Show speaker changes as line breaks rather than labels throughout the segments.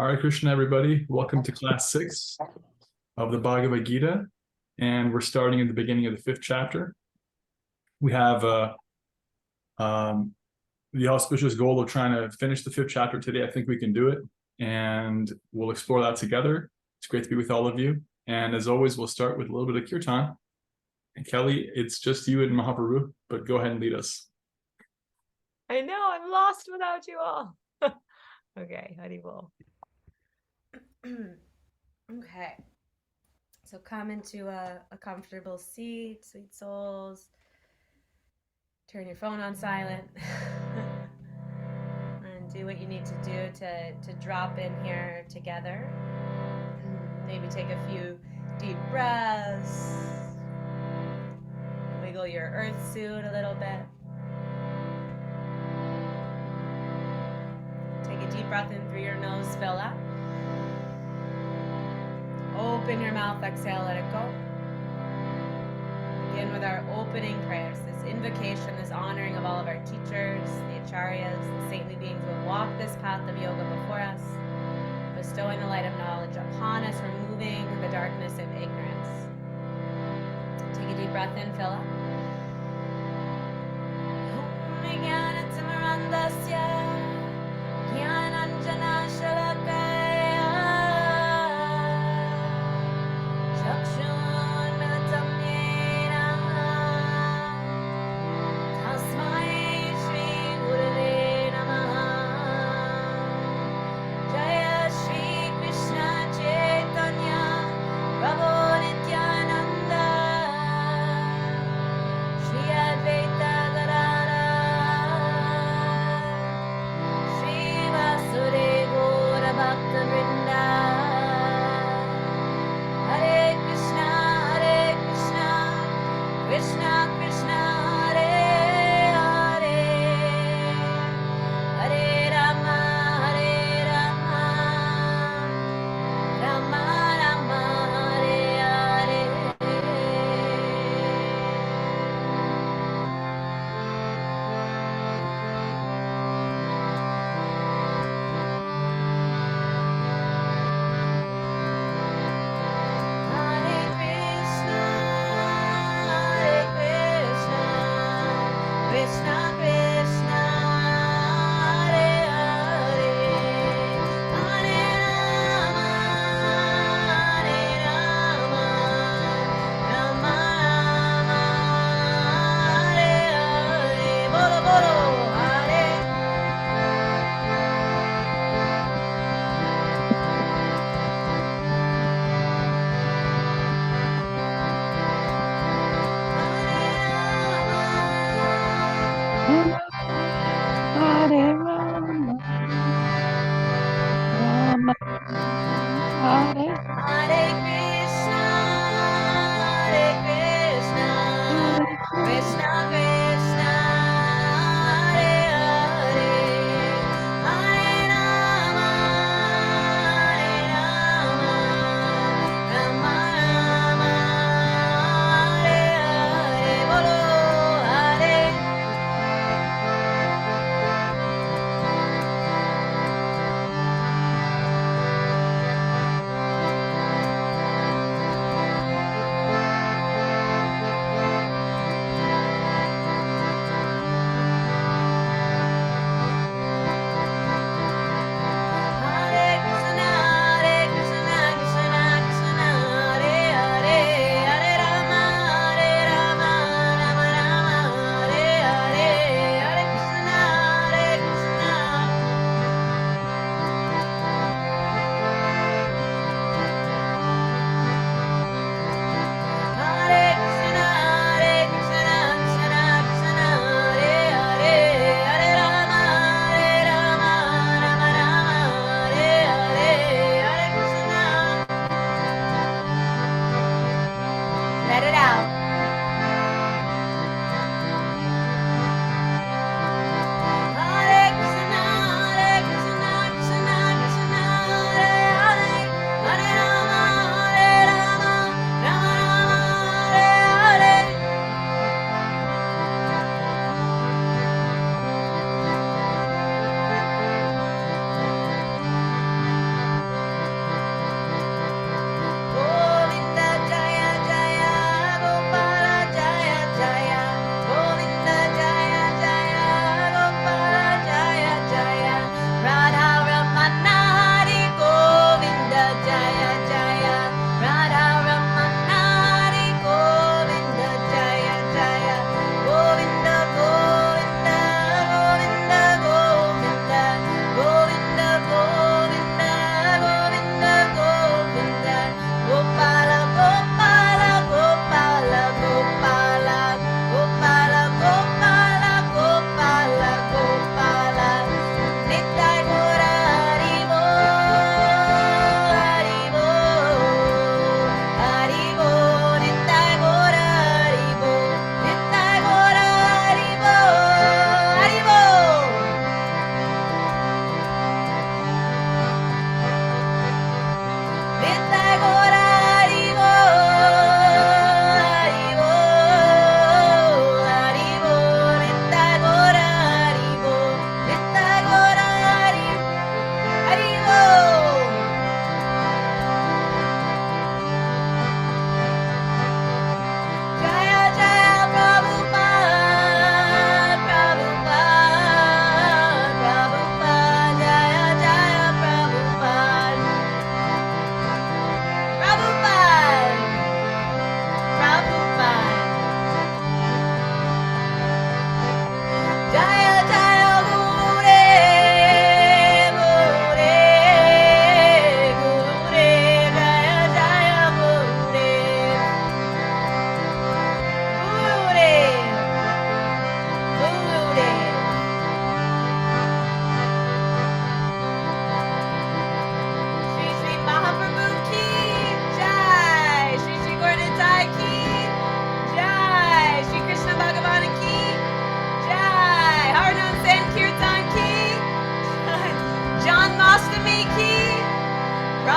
Hare Krishna, everybody. Welcome to class 6 of the Bhagavad Gita. And we're starting at the beginning of the 5th chapter. We have the auspicious goal of trying to finish the 5th chapter today. I think we can do it. And we'll explore that together. It's great to be with all of you. And as always, we'll start with a little bit of kirtan. And Kelly, it's just you and Mahaprabhu, but go ahead and lead us.
I know, I'm lost without you all. Okay, Haribol. Okay, so come into a comfortable seat, sweet souls. Turn your phone on silent. And do what you need to do to drop in here together. Maybe take a few deep breaths. Wiggle your earth suit a little bit. Take a deep breath in through your nose, fill up. Open your mouth, exhale, let it go. Begin with our opening prayers, this invocation, this honoring of all of our teachers, the acharyas, the saintly beings who have walked this path of yoga before us, bestowing the light of knowledge upon us, removing the darkness of ignorance. Take a deep breath in, fill up.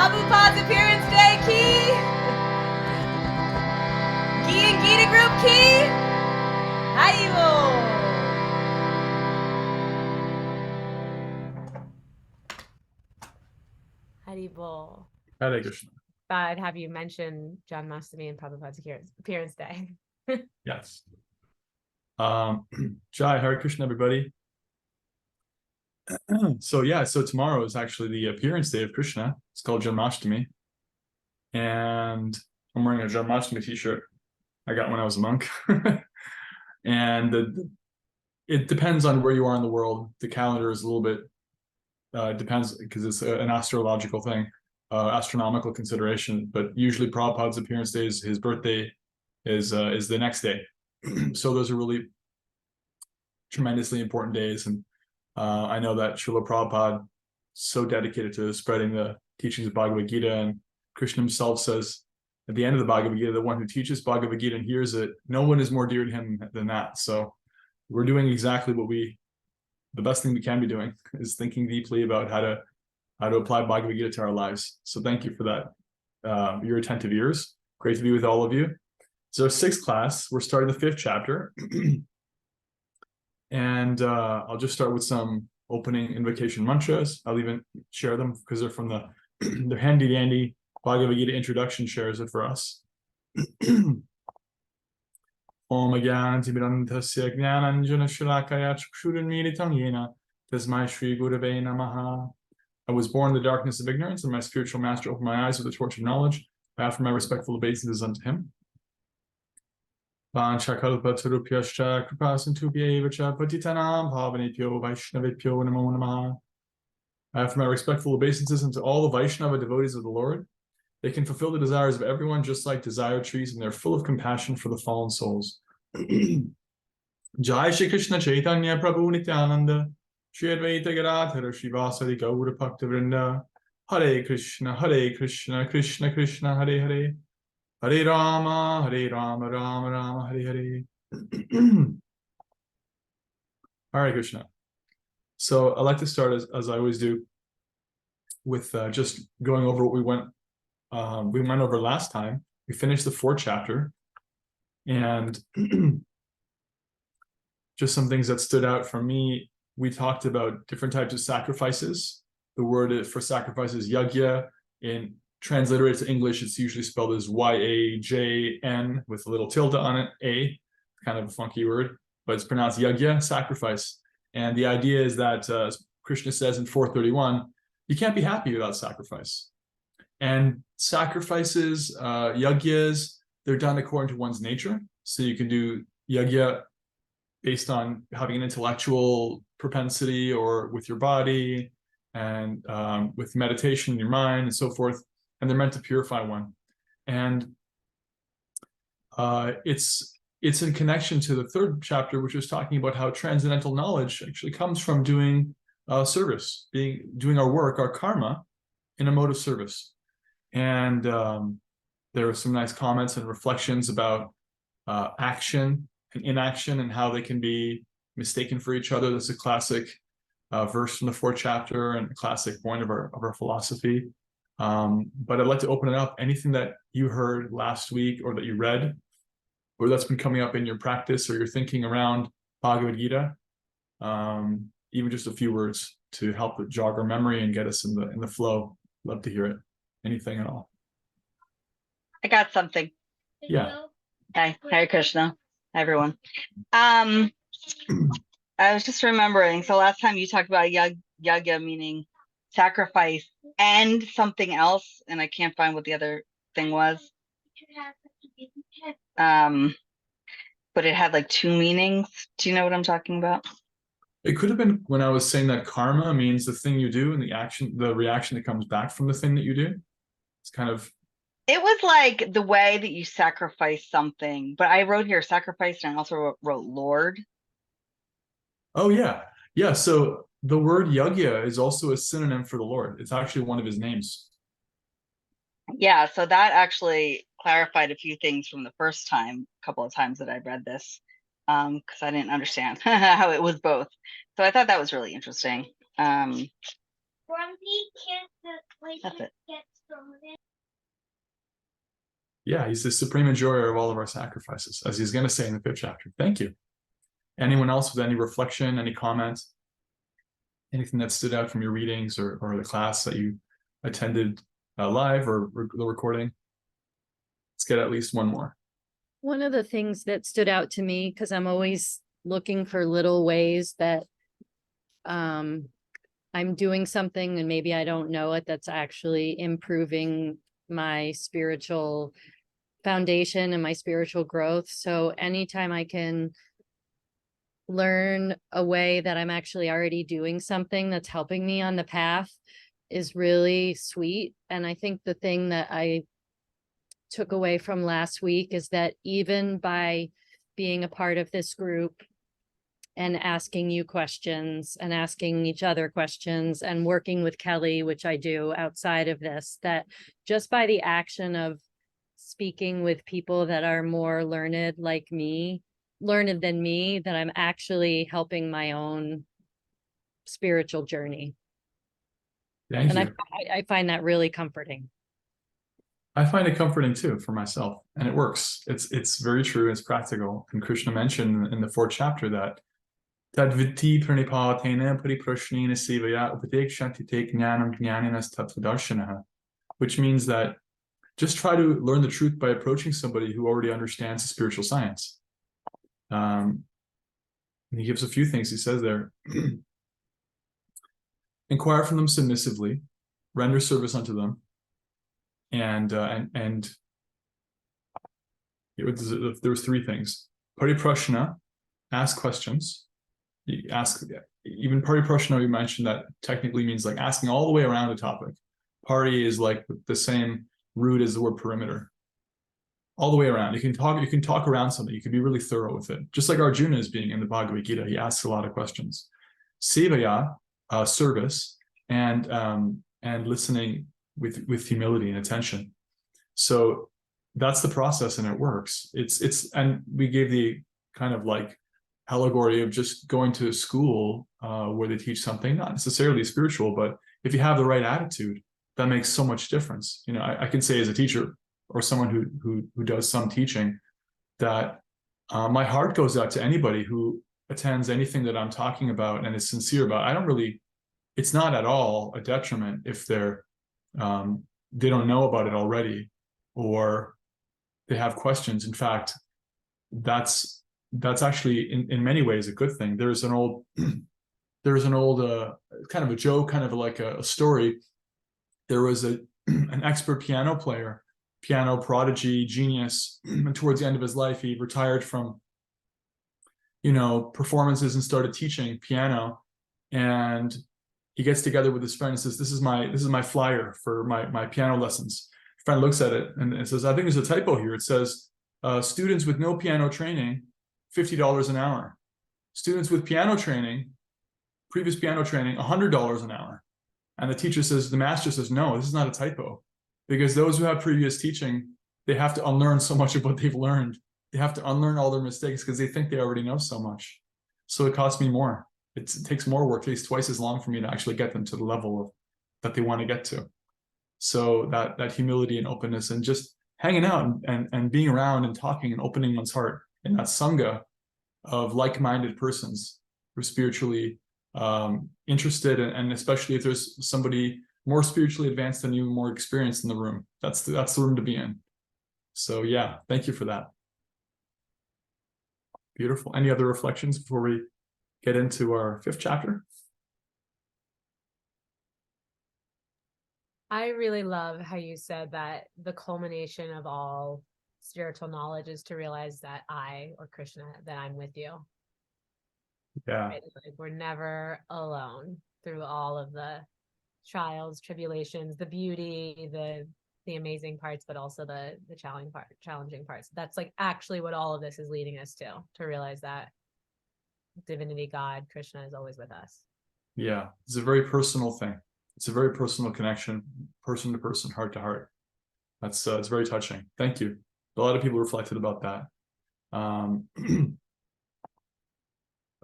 Prabhupada's appearance day, Key. Key and Gita group, Key. Haribo. Haribo.
Hare Krishna.
Thought I'd have you mention John Mastami and Prabhupada's appearance day.
Yes. Jai, Hare Krishna, everybody. So tomorrow is actually the appearance day of Krishna. It's called Janmashtami. And I'm wearing a Janmashtami t-shirt. I got when I was a monk. And it depends on where you are in the world. The calendar is a little bit, depends because it's an astrological thing, astronomical consideration. But usually Prabhupada's appearance day is his birthday is the next day. So those are really tremendously important days. And I know that Srila Prabhupada so dedicated to spreading the teachings of Bhagavad Gita, and Krishna himself says at the end of the Bhagavad Gita, the one who teaches Bhagavad Gita and hears it, no one is more dear to him than that. So we're doing exactly the best thing we can be doing is thinking deeply about how to apply Bhagavad Gita to our lives. So thank you for that, your attentive ears. Great to be with all of you. It's our 6th class. We're starting the 5th chapter. And I'll just start with some opening invocation mantras. I'll even share them because they're from they're handy dandy Bhagavad Gita introduction shares it for us. Om Agyanatimirantasya Jnananjana Shalakaya Chakshurunmilitam Yena Tasmai Shri Gurave Namaha. I was born in the darkness of ignorance, and my spiritual master opened my eyes with the torch of knowledge. I offer my respectful obeisances unto him. Vanchakalpatarupyascha kripasantubhyevacha patitanam bhavanebhyo vaishnavebhyo namo namaha. I offer my respectful obeisances unto all the Vaishnava devotees of the Lord. They can fulfill the desires of everyone just like desire trees, and they're full of compassion for the fallen souls. Jai Shri Krishna Chaitanya Prabhu Nityananda Shri Advaita Gadadhara Shivasari Gaura Bhakta Vrinda. Hare Krishna Krishna Krishna Hare Hare, Hare Rama Rama Rama Hare Hare. Hare Krishna. So I like to start as I always do with just going over what we went over last time. We finished the 4th chapter, and just some things that stood out for me. We talked about different types of sacrifices. The word for sacrifice is yajna. In transliterated to English, it's usually spelled as Y-A-J-N with a little tilde on it, A, kind of a funky word, but it's pronounced yajna, sacrifice. And the idea is that, as Krishna says in 431, you can't be happy without sacrifice. And sacrifices, yajnas, they're done according to one's nature. So you can do yajna based on having an intellectual propensity or with your body, and with meditation in your mind and so forth. And they're meant to purify one. And it's in connection to the 3rd chapter, which was talking about how transcendental knowledge actually comes from doing service, doing our work, our karma, in a mode of service. And there were some nice comments and reflections about action and inaction and how they can be mistaken for each other. This is a classic verse from the 4th chapter and a classic point of our philosophy. But I'd like to open it up. Anything that you heard last week or that you read, or that's been coming up in your practice or your thinking around Bhagavad Gita, even just a few words to help jog our memory and get us in the flow. Love to hear it. Anything at all.
I got something.
Yeah.
Hi, Hare Krishna. Hi, everyone. I was just remembering. So last time you talked about yajna meaning sacrifice and something else, and I can't find what the other thing was. But it had like 2 meanings. Do you know what I'm talking about?
It could have been when I was saying that karma means the thing you do and the reaction that comes back from the thing that you do. It's kind of.
It was like the way that you sacrifice something, but I wrote here sacrifice, and I also wrote Lord.
Oh yeah. Yeah. So the word yajna is also a synonym for the Lord. It's actually one of his names.
Yeah, so that actually clarified a few things from the first couple of times that I read this, because I didn't understand how it was both. So I thought that was really interesting. That's it.
Yeah, he's the supreme enjoyer of all of our sacrifices, as he's going to say in the 5th chapter. Thank you. Anyone else with any reflection, any comments? Anything that stood out from your readings or the class that you attended live or the recording? Let's get at least one more.
One of the things that stood out to me, because I'm always looking for little ways that I'm doing something and maybe I don't know it, that's actually improving my spiritual foundation and my spiritual growth. So anytime I can learn a way that I'm actually already doing something that's helping me on the path is really sweet. And I think the thing that I took away from last week is that even by being a part of this group and asking you questions and asking each other questions and working with Kelly, which I do outside of this, that just by the action of speaking with people that are more learned like me, learned than me, that I'm actually helping my own spiritual journey.
Thank
And
you.
I find that really comforting.
I find it comforting too for myself, and it works. It's very true. It's practical. And Krishna mentioned in the 4th chapter that Tadviti pranipatena pariprashnena sevaya upadekshanti te jnanam jnaninas tattvadarshanaha, which means that just try to learn the truth by approaching somebody who already understands the spiritual science. And he gives a few things. He says there, inquire from them submissively, render service unto them, and there was 3 things. Pariprashna, ask questions. You ask, even pariprashna, we mentioned that technically means like asking all the way around a topic. Pari is like the same root as the word perimeter. All the way around. You can talk around something. You can be really thorough with it. Just like Arjuna is being in the Bhagavad Gita, he asks a lot of questions. Sevaya, service, and listening with humility and attention. So that's the process, and it works. And we gave the kind of like allegory of just going to a school where they teach something, not necessarily spiritual, but if you have the right attitude, that makes so much difference. You know, I can say as a teacher or someone who does some teaching that my heart goes out to anybody who attends anything that I'm talking about and is sincere about. It's not at all a detriment if they don't know about it already or they have questions. In fact, that's actually in many ways a good thing. There's an old kind of a joke, kind of like a story. There was an expert piano player, piano prodigy, genius, and towards the end of his life, he retired from, performances and started teaching piano. And he gets together with his friend and says, this is my flyer for my piano lessons. His friend looks at it and it says, I think there's a typo here. It says, students with no piano training, $50 an hour. Students with piano training, previous piano training, $100 an hour. And the master says, no, this is not a typo, because those who have previous teaching, they have to unlearn so much of what they've learned. They have to unlearn all their mistakes because they think they already know so much. So it costs me more. It takes more work. It takes twice as long for me to actually get them to the level that they want to get to. So that humility and openness and just hanging out and being around and talking and opening one's heart in that sangha of like-minded persons who are spiritually interested, and especially if there's somebody more spiritually advanced than you, more experienced in the room, that's the room to be in. So yeah, thank you for that. Beautiful. Any other reflections before we get into our 5th chapter?
I really love how you said that the culmination of all spiritual knowledge is to realize that or Krishna, that I'm with you.
Yeah.
Right? Like we're never alone through all of the trials, tribulations, the beauty, the amazing parts, but also the challenging parts. That's like actually what all of this is leading us to realize that divinity, God, Krishna is always with us. Yeah.
It's a very personal thing. It's a very personal connection, person to person, heart to heart. That's it's very touching. Thank you. A lot of people reflected about that.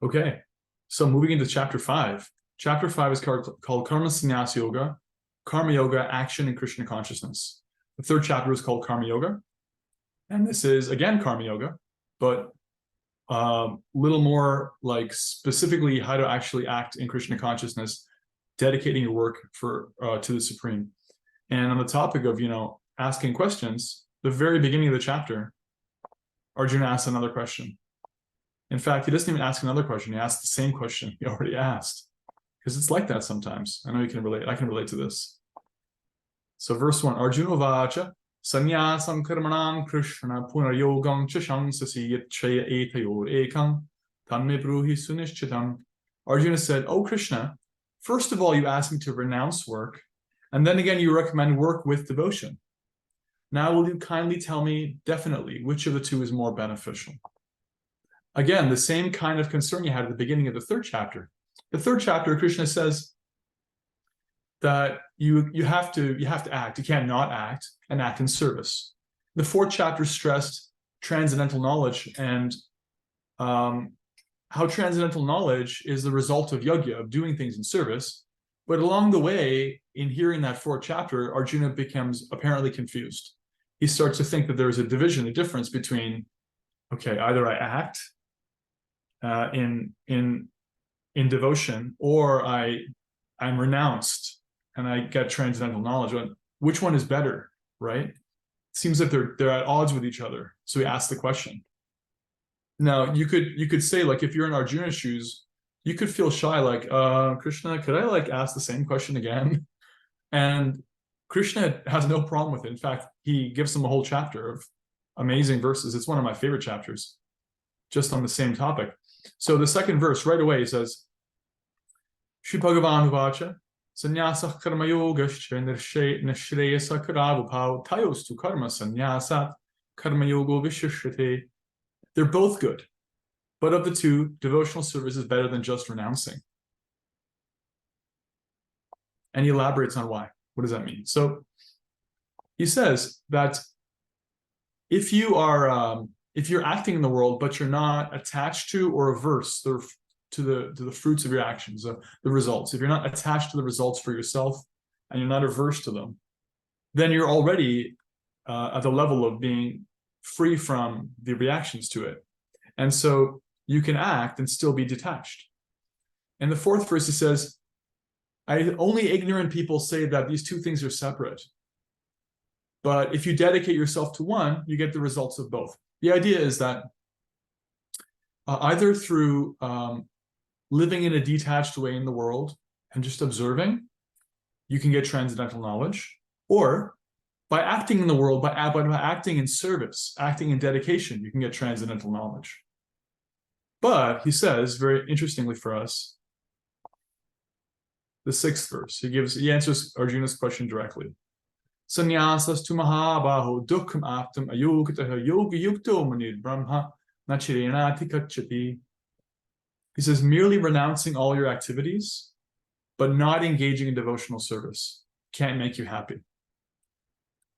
Okay, so moving into chapter 5. Chapter 5 is called Karma Sannyas Yoga, Karma Yoga, Action in Krishna Consciousness. The third chapter is called Karma Yoga. And this is, again, Karma Yoga, but little more like specifically how to actually act in Krishna consciousness, dedicating your work to the Supreme. And on the topic of, asking questions, the very beginning of the chapter, Arjuna asks another question. In fact, he doesn't even ask another question. He asks the same question he already asked. Because it's like that sometimes. I know you can relate. I can relate to this. So verse 1, Arjuna vacha, Sanyasam karmanam Krishna punaryogam chashamsasi yatchaya etayor ekam tanme bruhi sunishchitam. Arjuna said, "Oh Krishna, first of all, you ask me to renounce work, and then again you recommend work with devotion. Now will you kindly tell me definitely which of the two is more beneficial?" Again, the same kind of concern you had at the beginning of the third chapter. The third chapter, Krishna says that you have to act. You can't not act and act in service. The fourth chapter stressed transcendental knowledge and how transcendental knowledge is the result of yajna, of doing things in service. But along the way, in hearing that fourth chapter, Arjuna becomes apparently confused. He starts to think that there's a division, a difference between, okay, either I act in devotion, or I'm renounced and I get transcendental knowledge. Which one is better, right? It seems that they're at odds with each other. So he asks the question. Now you could say, like, if you're in Arjuna's shoes, you could feel shy, like, Krishna, could I ask the same question again? And Krishna has no problem with it. In fact, he gives them a whole chapter of amazing verses. It's one of my favorite chapters, just on the same topic. So the second verse, right away, he says, Shri Bhagavan Vacha, Sanyasa Karma Yogascha Nishreyasa Karavupao Tayostu Karma Sanyasat Karma Yogo Vishishrite. They're both good, but of the two, devotional service is better than just renouncing. And he elaborates on why. What does that mean? So he says that if you're acting in the world, but you're not attached to or averse to the fruits of your actions, the results, if you're not attached to the results for yourself and you're not averse to them, then you're already at the level of being free from the reactions to it. And so you can act and still be detached. And the fourth verse, he says, only ignorant people say that these two things are separate. But if you dedicate yourself to one, you get the results of both. The idea is that either through living in a detached way in the world and just observing, you can get transcendental knowledge, or by acting in the world, by acting in service, acting in dedication, you can get transcendental knowledge. But he says, very interestingly for us, the sixth verse, he answers Arjuna's question directly. Sannyasas tu mahabaho dukkam aptam ayogataha yoga yukto manid brahma nachirenati kachati. He says, merely renouncing all your activities, but not engaging in devotional service can't make you happy.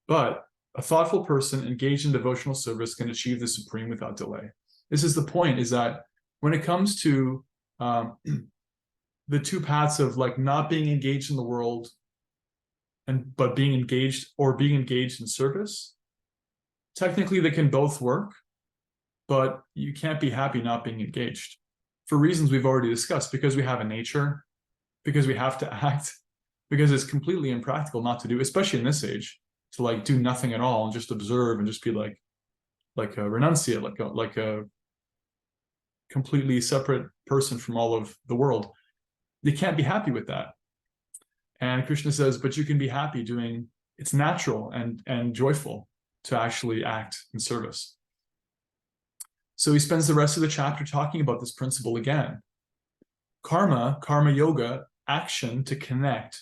But a thoughtful person engaged in devotional service can achieve the Supreme without delay. This is the point, is that when it comes to the two paths of not being engaged in the world but being engaged in service, technically they can both work, but you can't be happy not being engaged for reasons we've already discussed, because we have a nature, because we have to act, because it's completely impractical not to do, especially in this age, to do nothing at all and just observe and just be like a renunciate, like a completely separate person from all of the world. You can't be happy with that. And Krishna says, but you can be happy doing, it's natural and joyful to actually act in service. So he spends the rest of the chapter talking about this principle again. Karma yoga, action to connect,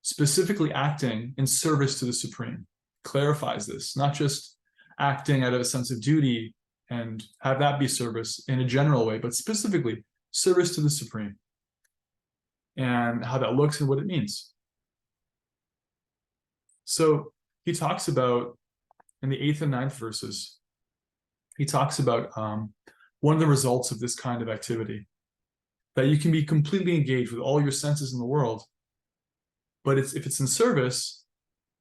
specifically acting in service to the Supreme, clarifies this, not just acting out of a sense of duty and have that be service in a general way, but specifically service to the Supreme and how that looks and what it means. So he talks about, in the 8th and 9th verses, he talks about one of the results of this kind of activity, that you can be completely engaged with all your senses in the world, But if it's in service,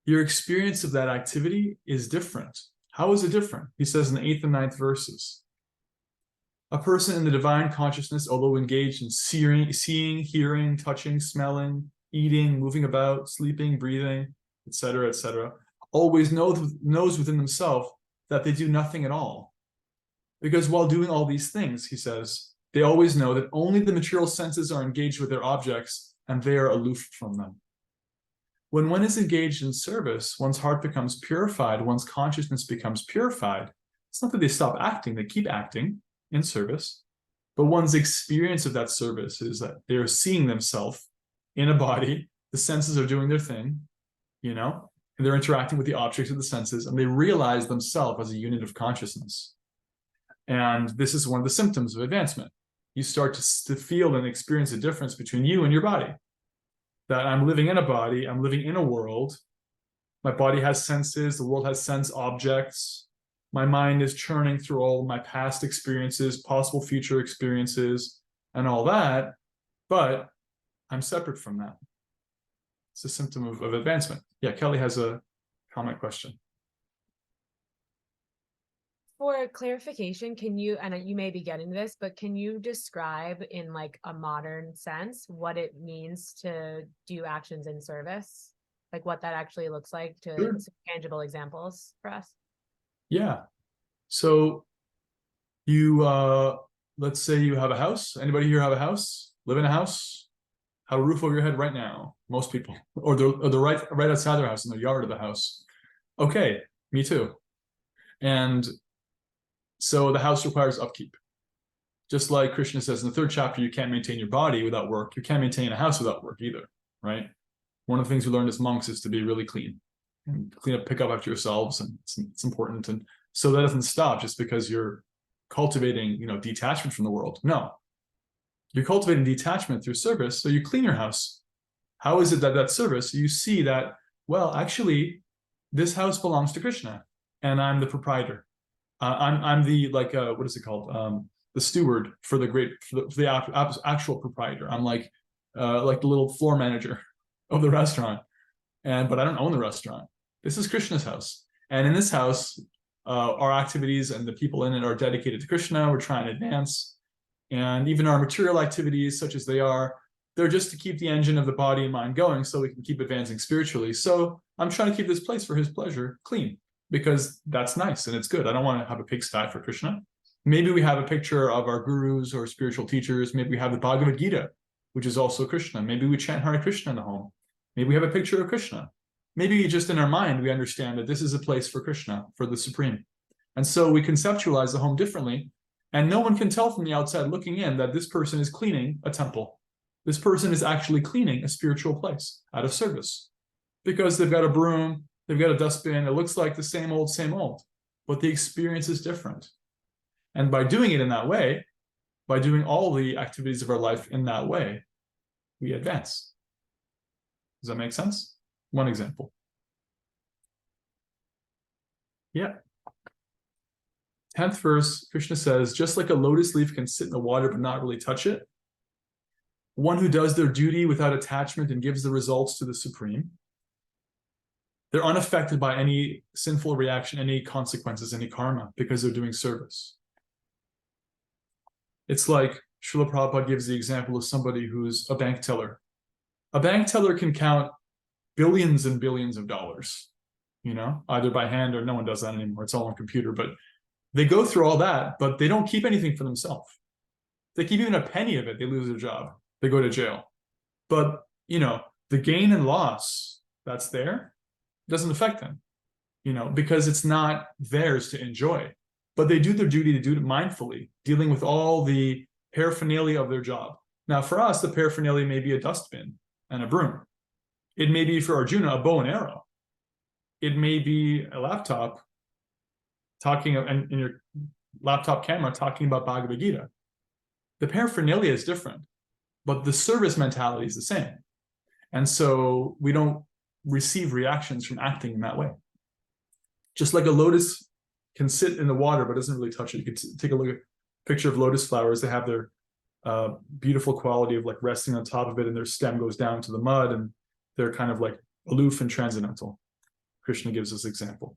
your experience of that activity is different. How is it different? He says in the 8th and 9th verses, a person in the divine consciousness, although engaged in seeing, hearing, touching, smelling, eating, moving about, sleeping, breathing, etc., always knows within themselves that they do nothing at all. Because while doing all these things, he says, they always know that only the material senses are engaged with their objects and they are aloof from them. When one is engaged in service, one's heart becomes purified, one's consciousness becomes purified. It's not that they stop acting, they keep acting in service, but one's experience of that service is that they're seeing themselves in a body, the senses are doing their thing, and they're interacting with the objects of the senses, and they realize themselves as a unit of consciousness. And this is one of the symptoms of advancement. You start to feel and experience the difference between you and your body. That I'm living in a body, I'm living in a world. My body has senses, the world has sense objects. My mind is churning through all my past experiences, possible future experiences, and all that, but I'm separate from that. It's a symptom of advancement. Yeah, Kelly has a comment question.
For clarification, can you, and you may be getting this, but can you describe in like a modern sense what it means to do actions in service? Like what that actually looks like, to
Sure.
some tangible examples for us?
Yeah. So you, let's say you have a house. Anybody here have a house? Live in a house? Have a roof over your head right now? Most people. Or they're right outside their house, in the yard of the house. Okay, me too. And so the house requires upkeep. Just like Krishna says in the 3rd chapter, you can't maintain your body without work. You can't maintain a house without work either, right? One of the things we learned as monks is to be really clean and pick up after yourselves, and it's important. And so that doesn't stop just because you're cultivating, detachment from the world. No, you're cultivating detachment through service. So you clean your house. How is it that service, you see that, well, actually, this house belongs to Krishna, and I'm the proprietor. I'm the what is it called? The steward for the actual proprietor. I'm like the little floor manager of the restaurant, but I don't own the restaurant. This is Krishna's house, and in this house, our activities and the people in it are dedicated to Krishna. We're trying to advance, and even our material activities, such as they are, they're just to keep the engine of the body and mind going, so we can keep advancing spiritually. So I'm trying to keep this place for his pleasure clean, because that's nice and it's good. I don't want to have a pigsty for Krishna. Maybe we have a picture of our gurus or spiritual teachers. Maybe we have the Bhagavad Gita, which is also Krishna. Maybe we chant Hare Krishna in the home. Maybe we have a picture of Krishna. Maybe just in our mind, we understand that this is a place for Krishna, for the Supreme. And so we conceptualize the home differently. And no one can tell from the outside looking in that this person is cleaning a temple. This person is actually cleaning a spiritual place out of service, because they've got a broom, they've got a dustbin. It looks like the same old, but the experience is different. And by doing it in that way, by doing all the activities of our life in that way, we advance. Does that make sense? One example. Yeah. 10th verse, Krishna says, just like a lotus leaf can sit in the water but not really touch it, one who does their duty without attachment and gives the results to the Supreme, they're unaffected by any sinful reaction, any consequences, any karma, because they're doing service. It's like Srila Prabhupada gives the example of somebody who's a bank teller. A bank teller can count billions and billions of dollars, either by hand, or no one does that anymore. It's all on computer, but they go through all that, but they don't keep anything for themselves. If they keep even a penny of it, they lose their job. They go to jail. But, the gain and loss that's there doesn't affect them, because it's not theirs to enjoy. But they do their duty to do it mindfully, dealing with all the paraphernalia of their job. Now, for us, the paraphernalia may be a dustbin and a broom. It may be for Arjuna, a bow and arrow. It may be a laptop and in your laptop camera talking about Bhagavad Gita. The paraphernalia is different, but the service mentality is the same. And so we don't receive reactions from acting in that way. Just like a lotus can sit in the water but doesn't really touch it. You can take a look at a picture of lotus flowers. They have their beautiful quality of like resting on top of it, and their stem goes down to the mud, and they're kind of like aloof and transcendental. Krishna gives this example.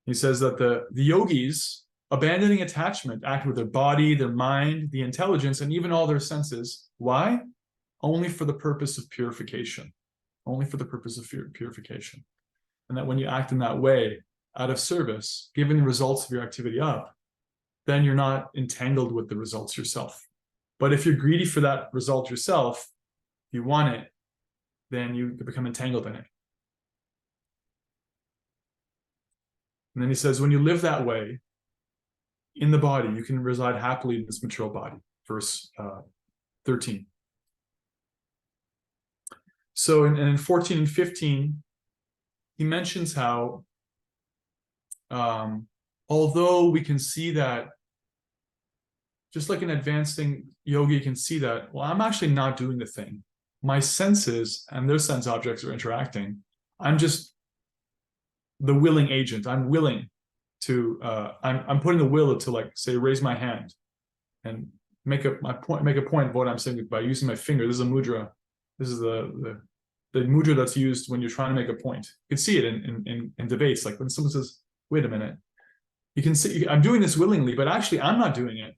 He says that the yogis, abandoning attachment, act with their body, their mind, the intelligence, and even all their senses. Why? Only for the purpose of purification. Only for the purpose of purification. And that when you act in that way, out of service, giving the results of your activity up, then you're not entangled with the results yourself. But if you're greedy for that result yourself, you want it, then you become entangled in it. And then he says, when you live that way in the body, you can reside happily in this material body. Verse 13. So in 14 and 15, he mentions how, although we can see that, just like an advancing yogi can see that, well, I'm actually not doing the thing. My senses and their sense objects are interacting. I'm just the willing agent. I'm willing to, I'm putting the will to, like, say, raise my hand and make a point of what I'm saying by using my finger. This is a mudra. This is the mudra that's used when you're trying to make a point. You can see it in debates, like when someone says, wait a minute, you can see I'm doing this willingly, but actually I'm not doing it.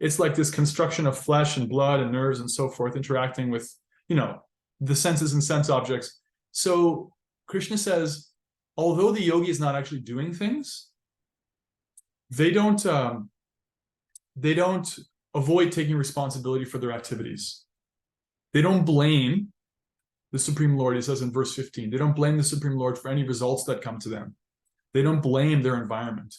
It's like this construction of flesh and blood and nerves and so forth interacting with, the senses and sense objects. So Krishna says, although the yogi is not actually doing things, they don't avoid taking responsibility for their activities. They don't blame the Supreme Lord, he says in verse 15. They don't blame the Supreme Lord for any results that come to them. They don't blame their environment.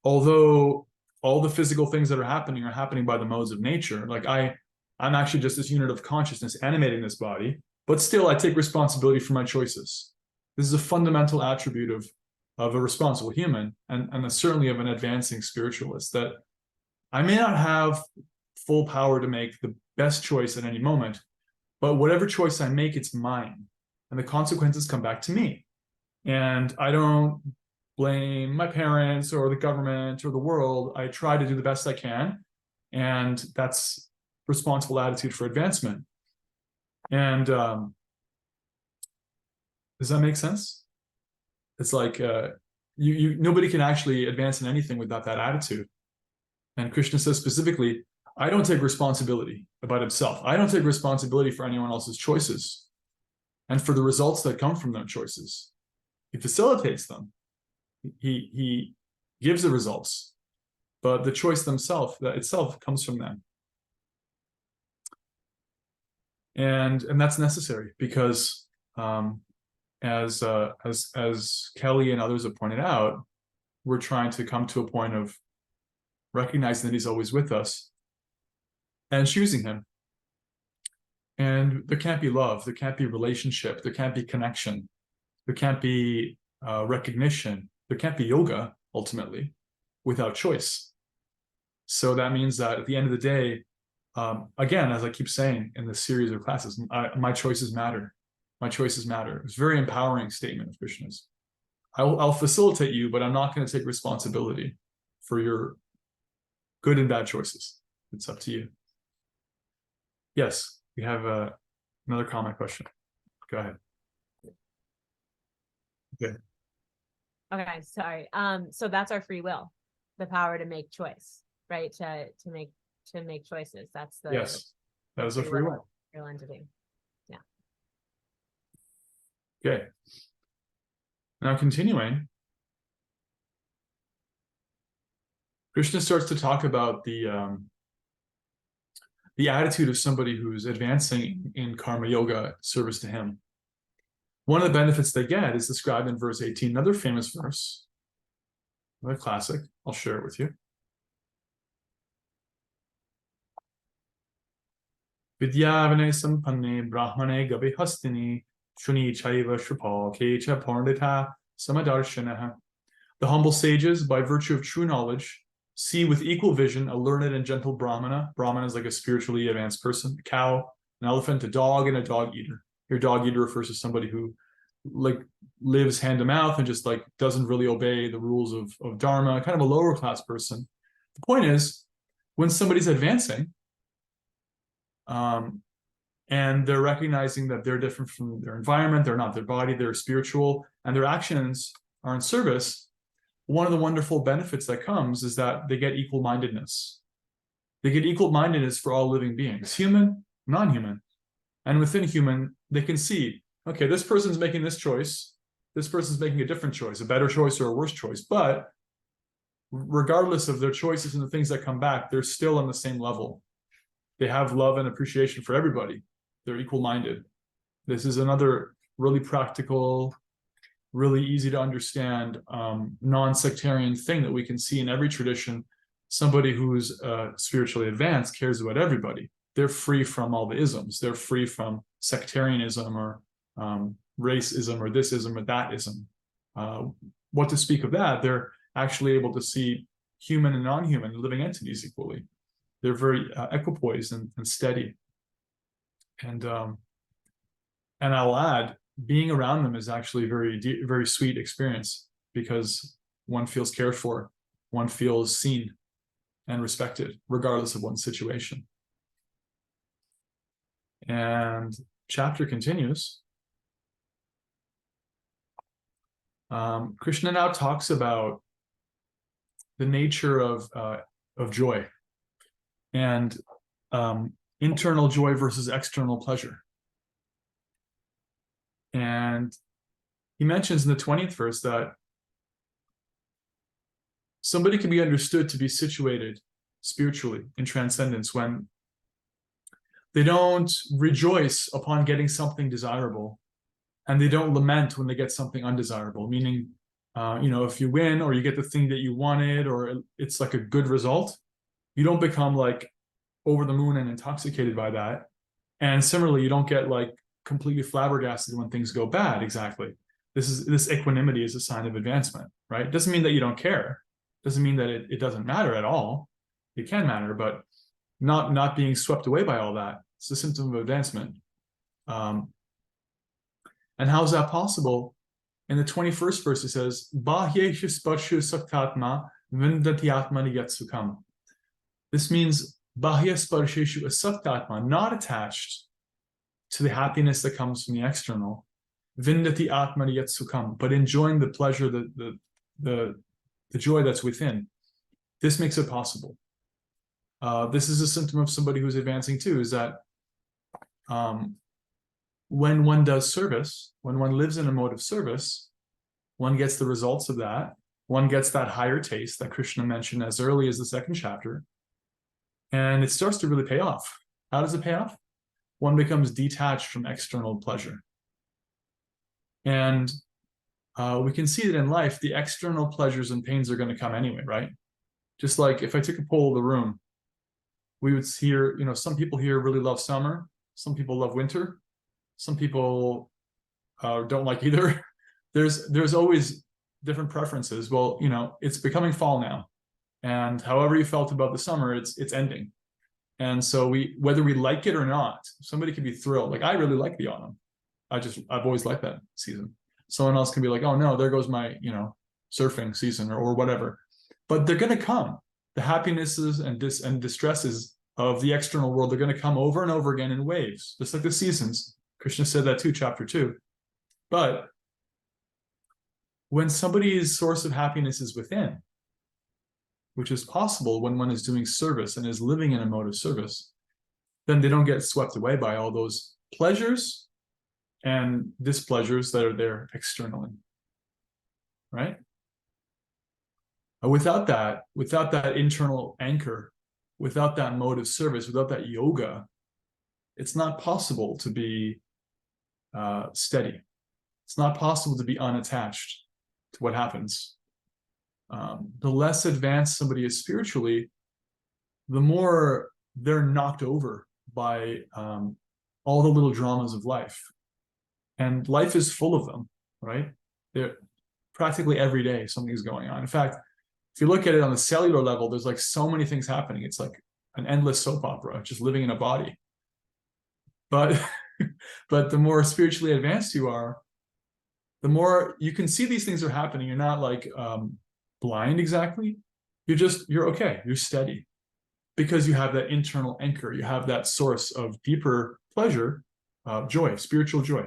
Although all the physical things that are happening by the modes of nature. Like I'm actually just this unit of consciousness animating this body, but still I take responsibility for my choices. This is a fundamental attribute of a responsible human, and certainly of an advancing spiritualist, that I may not have full power to make the best choice at any moment, but whatever choice I make, it's mine, and the consequences come back to me. And I don't blame my parents or the government or the world. I try to do the best I can, and that's responsible attitude for advancement. And does that make sense? It's like nobody can actually advance in anything without that attitude. And Krishna says specifically, I don't take responsibility about himself. I don't take responsibility for anyone else's choices and for the results that come from their choices. He facilitates them. He gives the results, but the choice itself comes from them. And that's necessary because as Kelly and others have pointed out, we're trying to come to a point of recognizing that he's always with us and choosing him. And there can't be love, there can't be relationship, there can't be connection, there can't be recognition, there can't be yoga, ultimately, without choice. So that means that at the end of the day, again, as I keep saying in this series of classes, my choices matter. My choices matter. It's a very empowering statement of Krishna's. I'll facilitate you, but I'm not going to take responsibility for your good and bad choices. It's up to you. Yes, we have another comment question. Go ahead. Okay.
Okay, sorry. So that's our free will, the power to make choice, right? To make choices. That's the
yes. That is a free will.
Real entity. Yeah.
Okay. Now continuing, Krishna starts to talk about the attitude of somebody who's advancing in karma yoga service to him. One of the benefits they get is described in verse 18, another famous verse, another classic. I'll share it with you. Vidyavanay sampanne brahmane gabe hastini shuni chaiva shrupa kecha parnita samadarshanaha. The humble sages, by virtue of true knowledge, see with equal vision a learned and gentle brahmana. Brahmana is like a spiritually advanced person, a cow, an elephant, a dog, and a dog eater. Your dog eater refers to somebody who lives hand to mouth and just doesn't really obey the rules of dharma, kind of a lower class person. The point is, when somebody's advancing, And they're recognizing that they're different from their environment, they're not their body, they're spiritual, and their actions are in service. One of the wonderful benefits that comes is that they get equal-mindedness. They get equal-mindedness for all living beings, human, non-human. And within human, they can see, okay, this person's making this choice, this person's making a different choice, a better choice or a worse choice. But regardless of their choices and the things that come back, they're still on the same level. They have love and appreciation for everybody. They're equal-minded. This is another really practical, really easy to understand, non-sectarian thing that we can see in every tradition. Somebody who's spiritually advanced cares about everybody. They're free from all the isms. They're free from sectarianism or racism or thisism or thatism. What to speak of that? They're actually able to see human and non-human living entities equally. They're very equipoised and steady. And I'll add, being around them is actually very sweet experience, because one feels cared for, one feels seen and respected, regardless of one's situation. And chapter continues. Krishna now talks about the nature of joy and internal joy versus external pleasure. And he mentions in the 20th verse that somebody can be understood to be situated spiritually in transcendence when they don't rejoice upon getting something desirable, and they don't lament when they get something undesirable. Meaning, if you win or you get the thing that you wanted, or it's like a good result, you don't become like over the moon and intoxicated by that. And similarly, you don't get like completely flabbergasted when things go bad. Exactly. This equanimity is a sign of advancement, right? It doesn't mean that you don't care. It doesn't mean that it doesn't matter at all. It can matter, but not being swept away by all that. It's a symptom of advancement. And how is that possible? In the 21st verse, it says, Bahyeshu sparshu saktatma vindati atmani yatsukam. This means bahya sparsheshu asaktatma, not attached to the happiness that comes from the external, vindati atmani yatsukam, but enjoying the pleasure, the joy that's within. This makes it possible. This is a symptom of somebody who's advancing too, is that when one does service, when one lives in a mode of service, one gets the results of that. One gets that higher taste that Krishna mentioned as early as the 2nd chapter. And it starts to really pay off. How does it pay off? One becomes detached from external pleasure. And we can see that in life, the external pleasures and pains are going to come anyway, right? Just like if I took a poll of the room, we would hear, some people here really love summer. Some people love winter. Some people don't like either. There's always different preferences. Well, it's becoming fall now. And however you felt about the summer, it's ending. And so whether we like it or not, somebody can be thrilled. Like, I really like the autumn. I've always liked that season. Someone else can be like, oh no, there goes my, surfing season or whatever. But they're going to come. The happinesses and distresses of the external world, they're going to come over and over again in waves, just like the seasons. Krishna said that too, chapter 2. But when somebody's source of happiness is within, which is possible when one is doing service and is living in a mode of service, then they don't get swept away by all those pleasures and displeasures that are there externally, right? Without that internal anchor, without that mode of service, without that yoga, it's not possible to be steady. It's not possible to be unattached to what happens. The less advanced somebody is spiritually, the more they're knocked over by all the little dramas of life. And life is full of them, right? They're practically every day something's going on. In fact, if you look at it on the cellular level, there's like so many things happening. It's like an endless soap opera, just living in a body. But the more spiritually advanced you are, the more you can see these things are happening. You're not like blind exactly. You're okay. You're steady because you have that internal anchor. You have that source of deeper pleasure, joy, spiritual joy.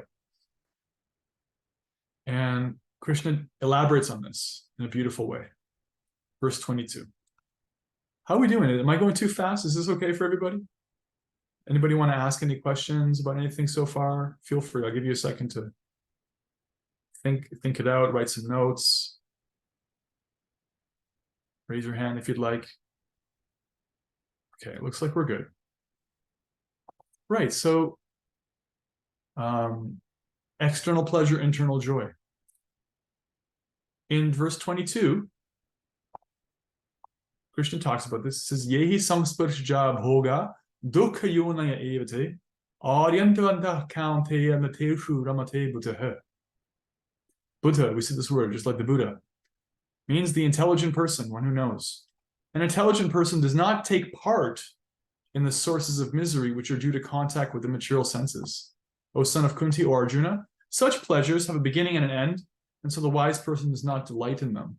And Krishna elaborates on this in a beautiful way. Verse 22. How are we doing? Am I going too fast? Is this okay for everybody? Anybody want to ask any questions about anything so far? Feel free. I'll give you a second to think it out, write some notes. Raise your hand if you'd like. Okay, it looks like we're good. Right, so external pleasure, internal joy. In verse 22, Krishna talks about this. It says, Yehi samsparsha bhoga dukha yonaya evate aryantavantah kaunteya nateshu ramate buddha. Buddha, we see this word, just like the Buddha, means the intelligent person, one who knows. An intelligent person does not take part in the sources of misery which are due to contact with the material senses. O son of Kunti or Arjuna, such pleasures have a beginning and an end, and so the wise person does not delight in them.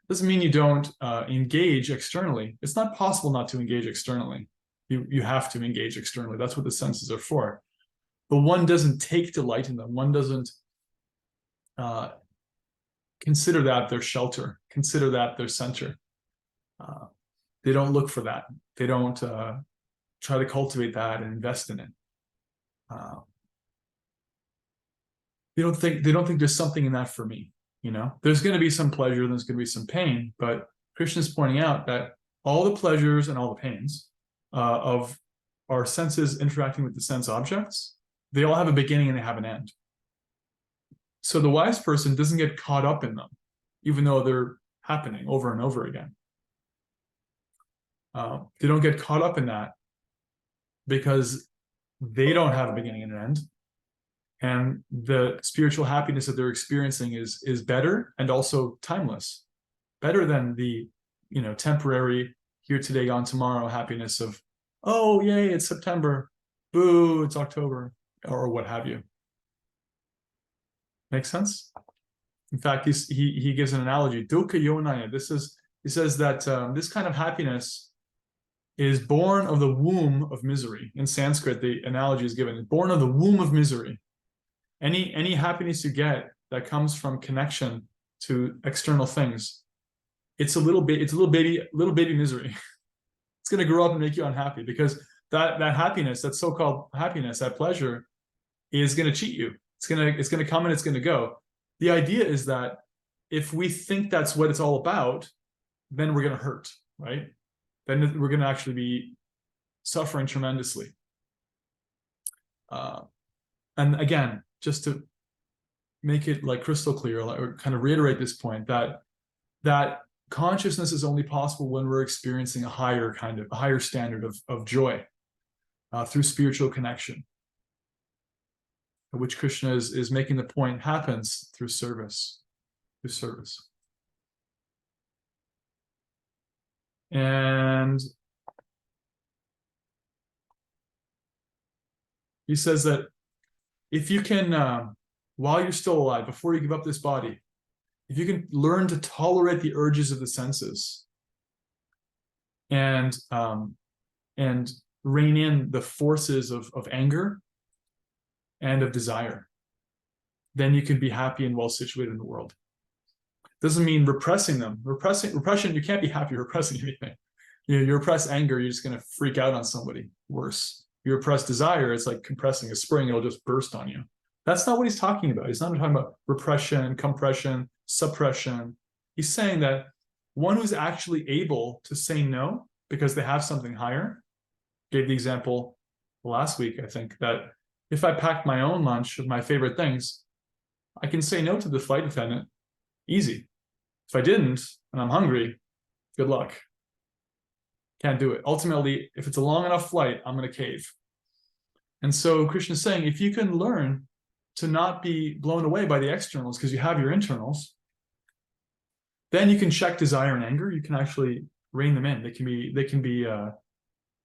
Doesn't mean you don't engage externally. It's not possible not to engage externally. You have to engage externally. That's what the senses are for. But one doesn't take delight in them. One doesn't consider that their shelter, consider that their center. They don't look for that. They don't try to cultivate that and invest in it. They don't think there's something in that for me. You know, there's going to be some pleasure, there's going to be some pain, but Krishna's pointing out that all the pleasures and all the pains of our senses interacting with the sense objects, they all have a beginning and they have an end. So the wise person doesn't get caught up in them, even though they're happening over and over again. They don't get caught up in that because they don't have a beginning and an end. And the spiritual happiness that they're experiencing is better and also timeless, better than the temporary here today, gone tomorrow happiness of, oh yay, it's September, boo, it's October, or what have you. Make sense? In fact, he gives an analogy. Dukkha yonaya. He says that this kind of happiness is born of the womb of misery. In Sanskrit, the analogy is given, born of the womb of misery. Any happiness you get that comes from connection to external things, it's a little baby misery. It's going to grow up and make you unhappy because that happiness, that so-called happiness, that pleasure, is going to cheat you. It's going to come and it's going to go. The idea is that if we think that's what it's all about, then we're going to hurt, right? Then we're going to actually be suffering tremendously. And again, just to make it like crystal clear, or kind of reiterate this point, that consciousness is only possible when we're experiencing a higher standard of joy through spiritual connection, which Krishna is making the point happens through service. And he says that if you can, while you're still alive, before you give up this body, if you can learn to tolerate the urges of the senses and rein in the forces of anger and of desire, then you can be happy and well situated in the world. Doesn't mean repressing them. Repression, you can't be happy repressing anything. You repress anger, you're just going to freak out on somebody worse. You repress desire, it's like compressing a spring, it'll just burst on you. That's not what he's talking about. He's not talking about repression, compression, suppression. He's saying that one who's actually able to say no because they have something higher, gave the example last week, I think, that if I packed my own lunch of my favorite things, I can say no to the flight attendant, easy. If I didn't, and I'm hungry, good luck. Can't do it. Ultimately, if it's a long enough flight, I'm going to cave. And so Krishna is saying, if you can learn to not be blown away by the externals because you have your internals, then you can check desire and anger. You can actually rein them in. They can be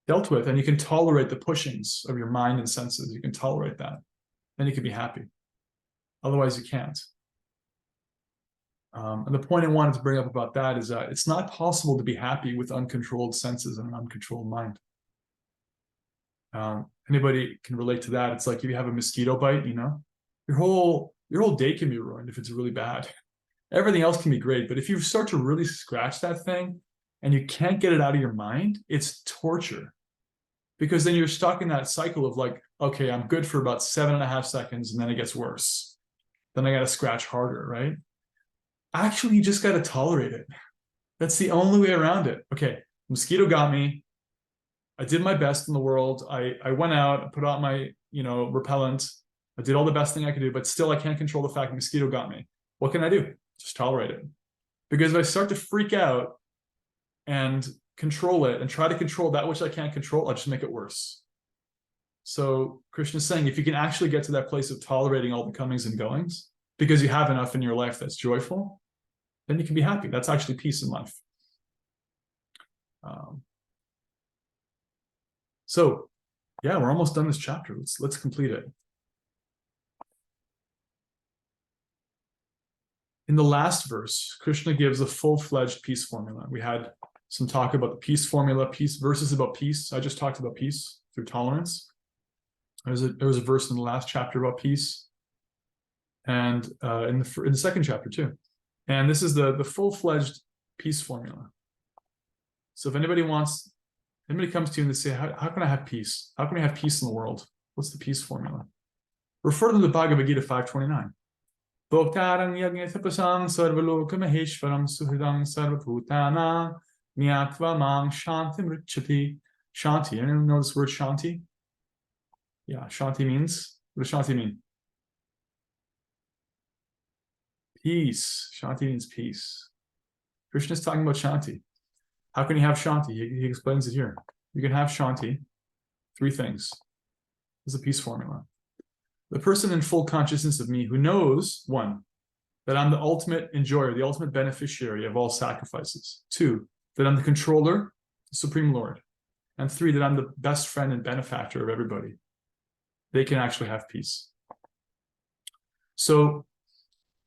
dealt with, and you can tolerate the pushings of your mind and senses. You can tolerate that. Then you can be happy. Otherwise, you can't. And the point I wanted to bring up about that is that it's not possible to be happy with uncontrolled senses and an uncontrolled mind. Anybody can relate to that. It's like if you have a mosquito bite, your whole day can be ruined if it's really bad. Everything else can be great, but if you start to really scratch that thing and you can't get it out of your mind, it's torture. Because then you're stuck in that cycle of like, okay, I'm good for about 7.5 seconds and then it gets worse. Then I got to scratch harder, right? Actually, you just got to tolerate it. That's the only way around it. Okay, mosquito got me. I did my best in the world. I went out, I put out my, repellent. I did all the best thing I could do, but still I can't control the fact the mosquito got me. What can I do? Just tolerate it. Because if I start to freak out and control it and try to control that which I can't control, I'll just make it worse. So Krishna is saying, if you can actually get to that place of tolerating all the comings and goings, because you have enough in your life that's joyful, then you can be happy. That's actually peace in life. So yeah, we're almost done this chapter. Let's complete it. In the last verse, Krishna gives a full-fledged peace formula. We had some talk about the peace formula, peace verses about peace. I just talked about peace through tolerance. There was a verse in the last chapter about peace, and in the second chapter too. And this is the full-fledged peace formula. So if anybody comes to you and they say, how can I have peace? How can we have peace in the world? What's the peace formula? Refer them to Bhagavad Gita 5:29. Bhoktarang yagnetapasang sarvalokam suhridang sarvabhutana nyatva mang shantim richati. Shanti. Anyone know this word shanti? Yeah, shanti means, what does shanti mean? Peace. Shanti means peace. Krishna is talking about shanti. How can you have shanti? He explains it here. You can have shanti. 3 things. This is a peace formula. The person in full consciousness of me who knows, 1, that I'm the ultimate enjoyer, the ultimate beneficiary of all sacrifices. 2, that I'm the controller, the Supreme Lord. And 3, that I'm the best friend and benefactor of everybody. They can actually have peace. So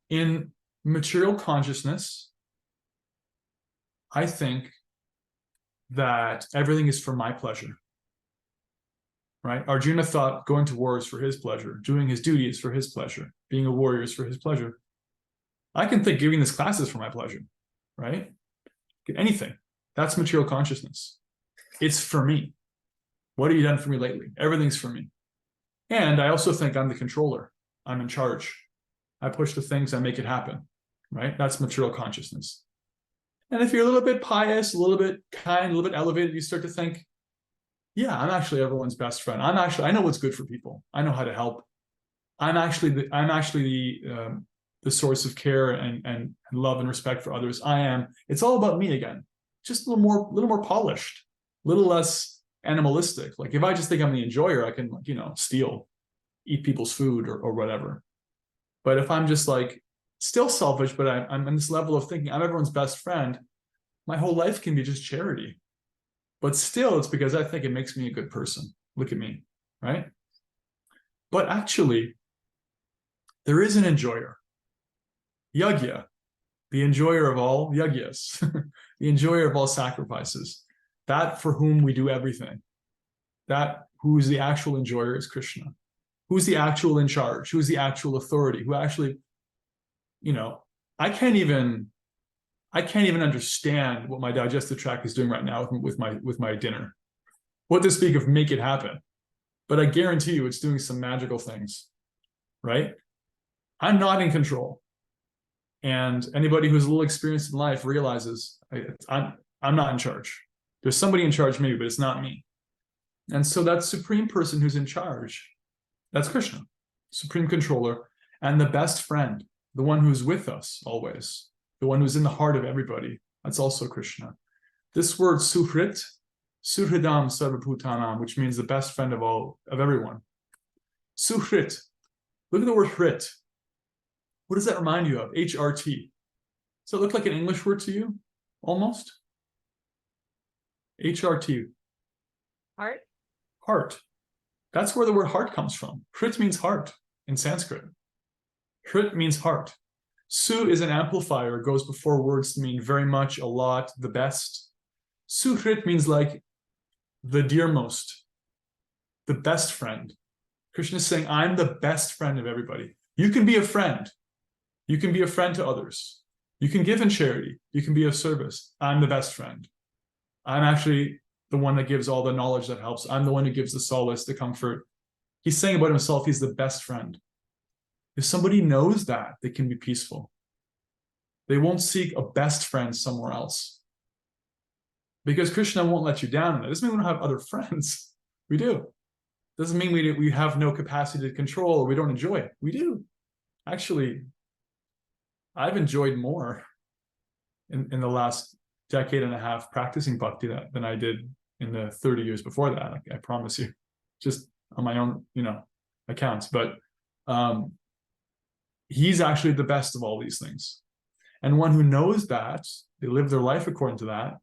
in material consciousness, I think that everything is for my pleasure. Right? Arjuna thought going to war is for his pleasure, doing his duty is for his pleasure, being a warrior is for his pleasure. I can think giving this class is for my pleasure, right? Anything. That's material consciousness. It's for me. What have you done for me lately? Everything's for me. And I also think I'm the controller. I'm in charge. I push the things, I make it happen, right? That's material consciousness. And if you're a little bit pious, a little bit kind, a little bit elevated, you start to think, yeah, I'm actually everyone's best friend. I know what's good for people. I know how to help. I'm actually the source of care and love and respect for others. It's all about me again. Just a little more polished, a little less animalistic. Like if I just think I'm the enjoyer, I can, steal, eat people's food or whatever. But if I'm just like still selfish, but I'm in this level of thinking I'm everyone's best friend, my whole life can be just charity. But still, it's because I think it makes me a good person. Look at me, right? But actually, there is an enjoyer. Yajna, the enjoyer of all yajnas, the enjoyer of all sacrifices, that for whom we do everything. That who is the actual enjoyer is Krishna. Who's the actual in charge? Who's the actual authority? Who actually, I can't even understand what my digestive tract is doing right now with my dinner. What to speak of make it happen. But I guarantee you it's doing some magical things, right? I'm not in control. And anybody who's a little experienced in life realizes I'm not in charge. There's somebody in charge maybe, but it's not me. And so that supreme person who's in charge, that's Krishna, supreme controller, and the best friend, the one who's with us always, the one who's in the heart of everybody, that's also Krishna. This word suhrit, suhridam sarvabhutanam, which means the best friend of everyone. Suhrit, look at the word hrit. What does that remind you of? HRT. Does it look like an English word to you? Almost? HRT.
Heart?
Heart. That's where the word heart comes from. Hrit means heart in Sanskrit. Hrit means heart. Su is an amplifier, goes before words to mean very much, a lot, the best. Suhrit means like the dearmost, the best friend. Krishna is saying, I'm the best friend of everybody. You can be a friend. You can be a friend to others. You can give in charity. You can be of service. I'm the best friend. I'm actually the one that gives all the knowledge that helps. I'm the one who gives the solace, the comfort. He's saying about himself, he's the best friend. If somebody knows that, they can be peaceful. They won't seek a best friend somewhere else. Because Krishna won't let you down in it. It doesn't mean we don't have other friends. We do. Doesn't mean we have no capacity to control or we don't enjoy it. We do. Actually, I've enjoyed more in the last decade and a half practicing bhakti than I did in the 30 years before that. I promise you, just on my own, accounts. But he's actually the best of all these things. And one who knows that, they live their life according to that,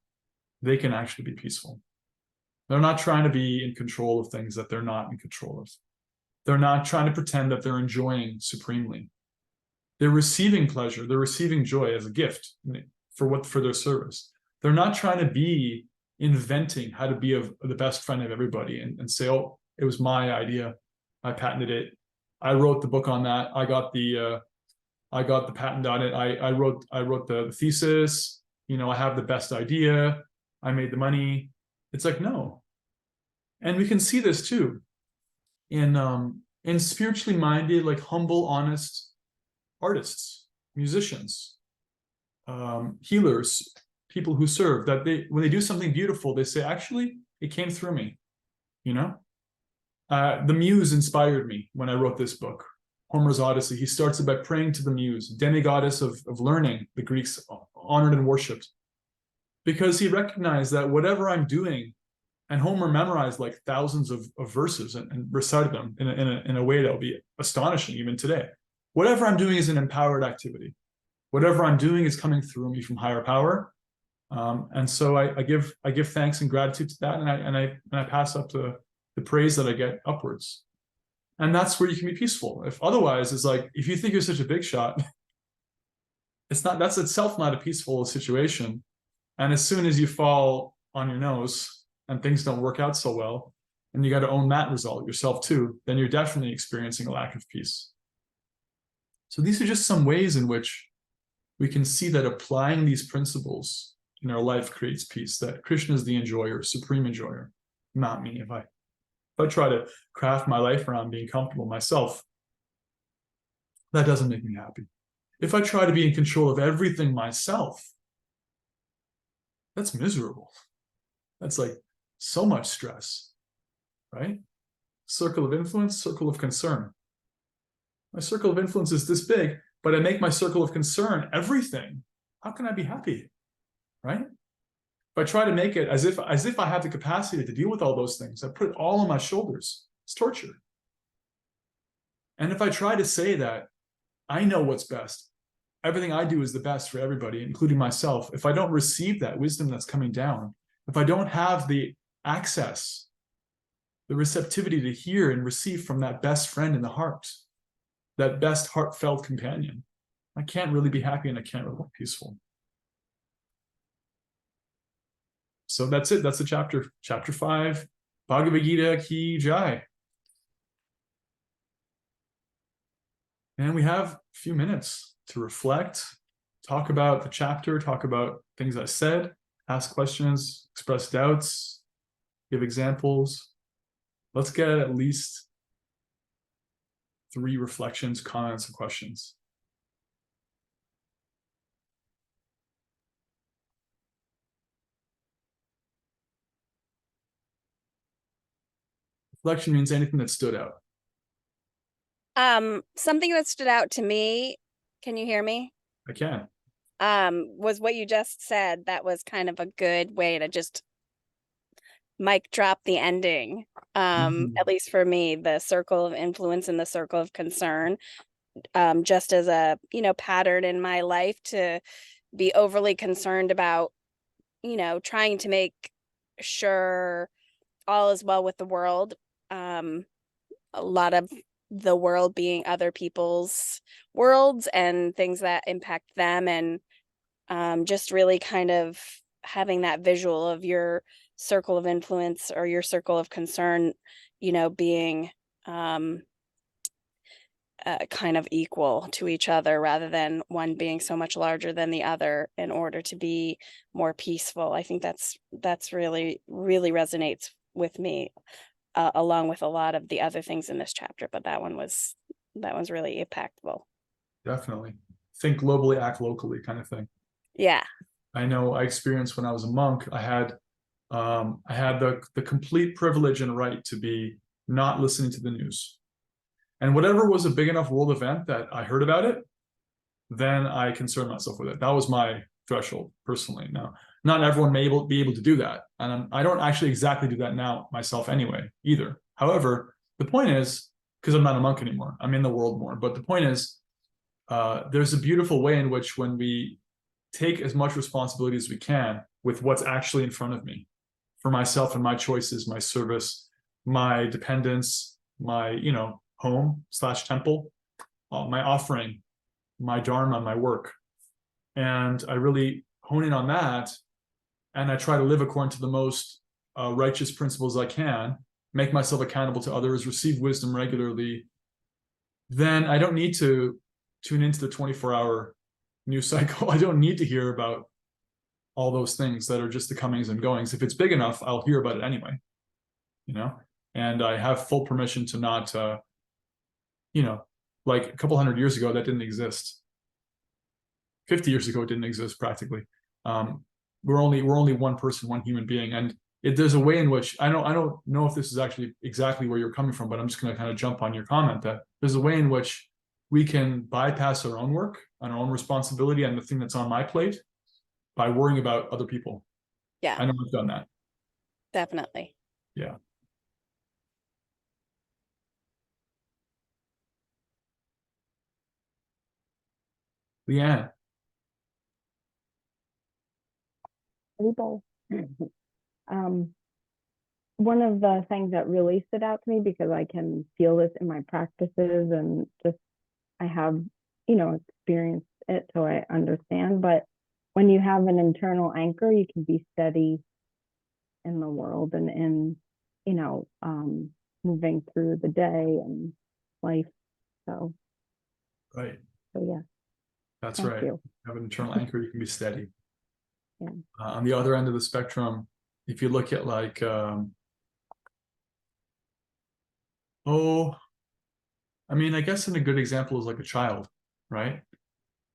they can actually be peaceful. They're not trying to be in control of things that they're not in control of. They're not trying to pretend that they're enjoying supremely. They're receiving pleasure. They're receiving joy as a gift for their service. They're not trying to be inventing how to be the best friend of everybody and say, oh, it was my idea. I patented it. I wrote the book on that. I got the patent on it. I wrote the thesis. I have the best idea. I made the money. It's like, no. And we can see this too in spiritually minded, like humble, honest artists, musicians, healers, people who serve, that when they do something beautiful, they say, actually, it came through me. The muse inspired me when I wrote this book, Homer's Odyssey. He starts it by praying to the muse, demigoddess of learning, the Greeks honored and worshipped, because he recognized that whatever I'm doing, and Homer memorized like thousands of verses and recited them in a way that will be astonishing even today. Whatever I'm doing is an empowered activity. Whatever I'm doing is coming through me from higher power, and so I give thanks and gratitude to that, and I pass up the praise that I get upwards, and that's where you can be peaceful. If otherwise, it's like if you think you're such a big shot, that's itself not a peaceful situation, and as soon as you fall on your nose and things don't work out so well, and you got to own that result yourself too, then you're definitely experiencing a lack of peace. So these are just some ways in which we can see that applying these principles in our life creates peace, that Krishna is the enjoyer, supreme enjoyer, not me. If I try to craft my life around being comfortable myself, that doesn't make me happy. If I try to be in control of everything myself, that's miserable. That's like so much stress, right? Circle of influence, circle of concern. My circle of influence is this big, but I make my circle of concern everything. How can I be happy, right? If I try to make it as if I have the capacity to deal with all those things, I put it all on my shoulders. It's torture. And if I try to say that I know what's best, everything I do is the best for everybody, including myself, if I don't receive that wisdom that's coming down, if I don't have the access, the receptivity to hear and receive from that best friend in the heart, that best heartfelt companion, I can't really be happy and I can't really be peaceful. So that's it. That's the chapter. Chapter 5, Bhagavad Gita ki jai. And we have a few minutes to reflect, talk about the chapter, talk about things I said, ask questions, express doubts, give examples. Let's get at least 3 reflections, comments, and questions. Reflection means anything that stood out.
Something that stood out to me, can you hear me?
I can.
Was what you just said. That was kind of a good way to just mic drop the ending. At least for me, the circle of influence and the circle of concern, just as a, pattern in my life to be overly concerned about, trying to make sure all is well with the world. A lot of the world being other people's worlds and things that impact them, and just really kind of having that visual of your circle of influence or your circle of concern being kind of equal to each other rather than one being so much larger than the other in order to be more peaceful. I think that's really, really resonates with me, along with a lot of the other things in this chapter, but that one's really impactful.
Definitely. Think globally, act locally kind of thing.
Yeah.
I know I experienced when I was a monk, I had the complete privilege and right to be not listening to the news. And whatever was a big enough world event that I heard about it, then I concerned myself with it. That was my threshold personally. Now, not everyone may be able to do that. And I don't actually exactly do that now myself anyway, either. However, the point is, because I'm not a monk anymore, I'm in the world more. But the point is, there's a beautiful way in which when we take as much responsibility as we can with what's actually in front of me, for myself and my choices, my service, my dependence, my, home/temple, my offering, my dharma, my work. And I really hone in on that. And I try to live according to the most righteous principles I can, make myself accountable to others, receive wisdom regularly. Then I don't need to tune into the 24-hour news cycle. I don't need to hear about all those things that are just the comings and goings. If it's big enough, I'll hear about it anyway, and I have full permission to not, like a couple hundred years ago, that didn't exist. 50 years ago, it didn't exist practically. We're only one person, one human being. And there's a way in which, I don't know if this is actually exactly where you're coming from, but I'm just going to kind of jump on your comment that there's a way in which we can bypass our own work and our own responsibility and the thing that's on my plate by worrying about other people.
Yeah.
I know I've done that.
Definitely.
Yeah. Leanne.
People. One of the things that really stood out to me, because I can feel this in my practices and just I have, experienced it, so I understand. But when you have an internal anchor, you can be steady in the world and in, moving through the day and life. So,
Right.
yeah.
That's
Thank
right.
you.
Have an internal anchor, you can be steady.
Yeah.
On the other end of the spectrum, if you look at like, I guess a good example is like a child, right?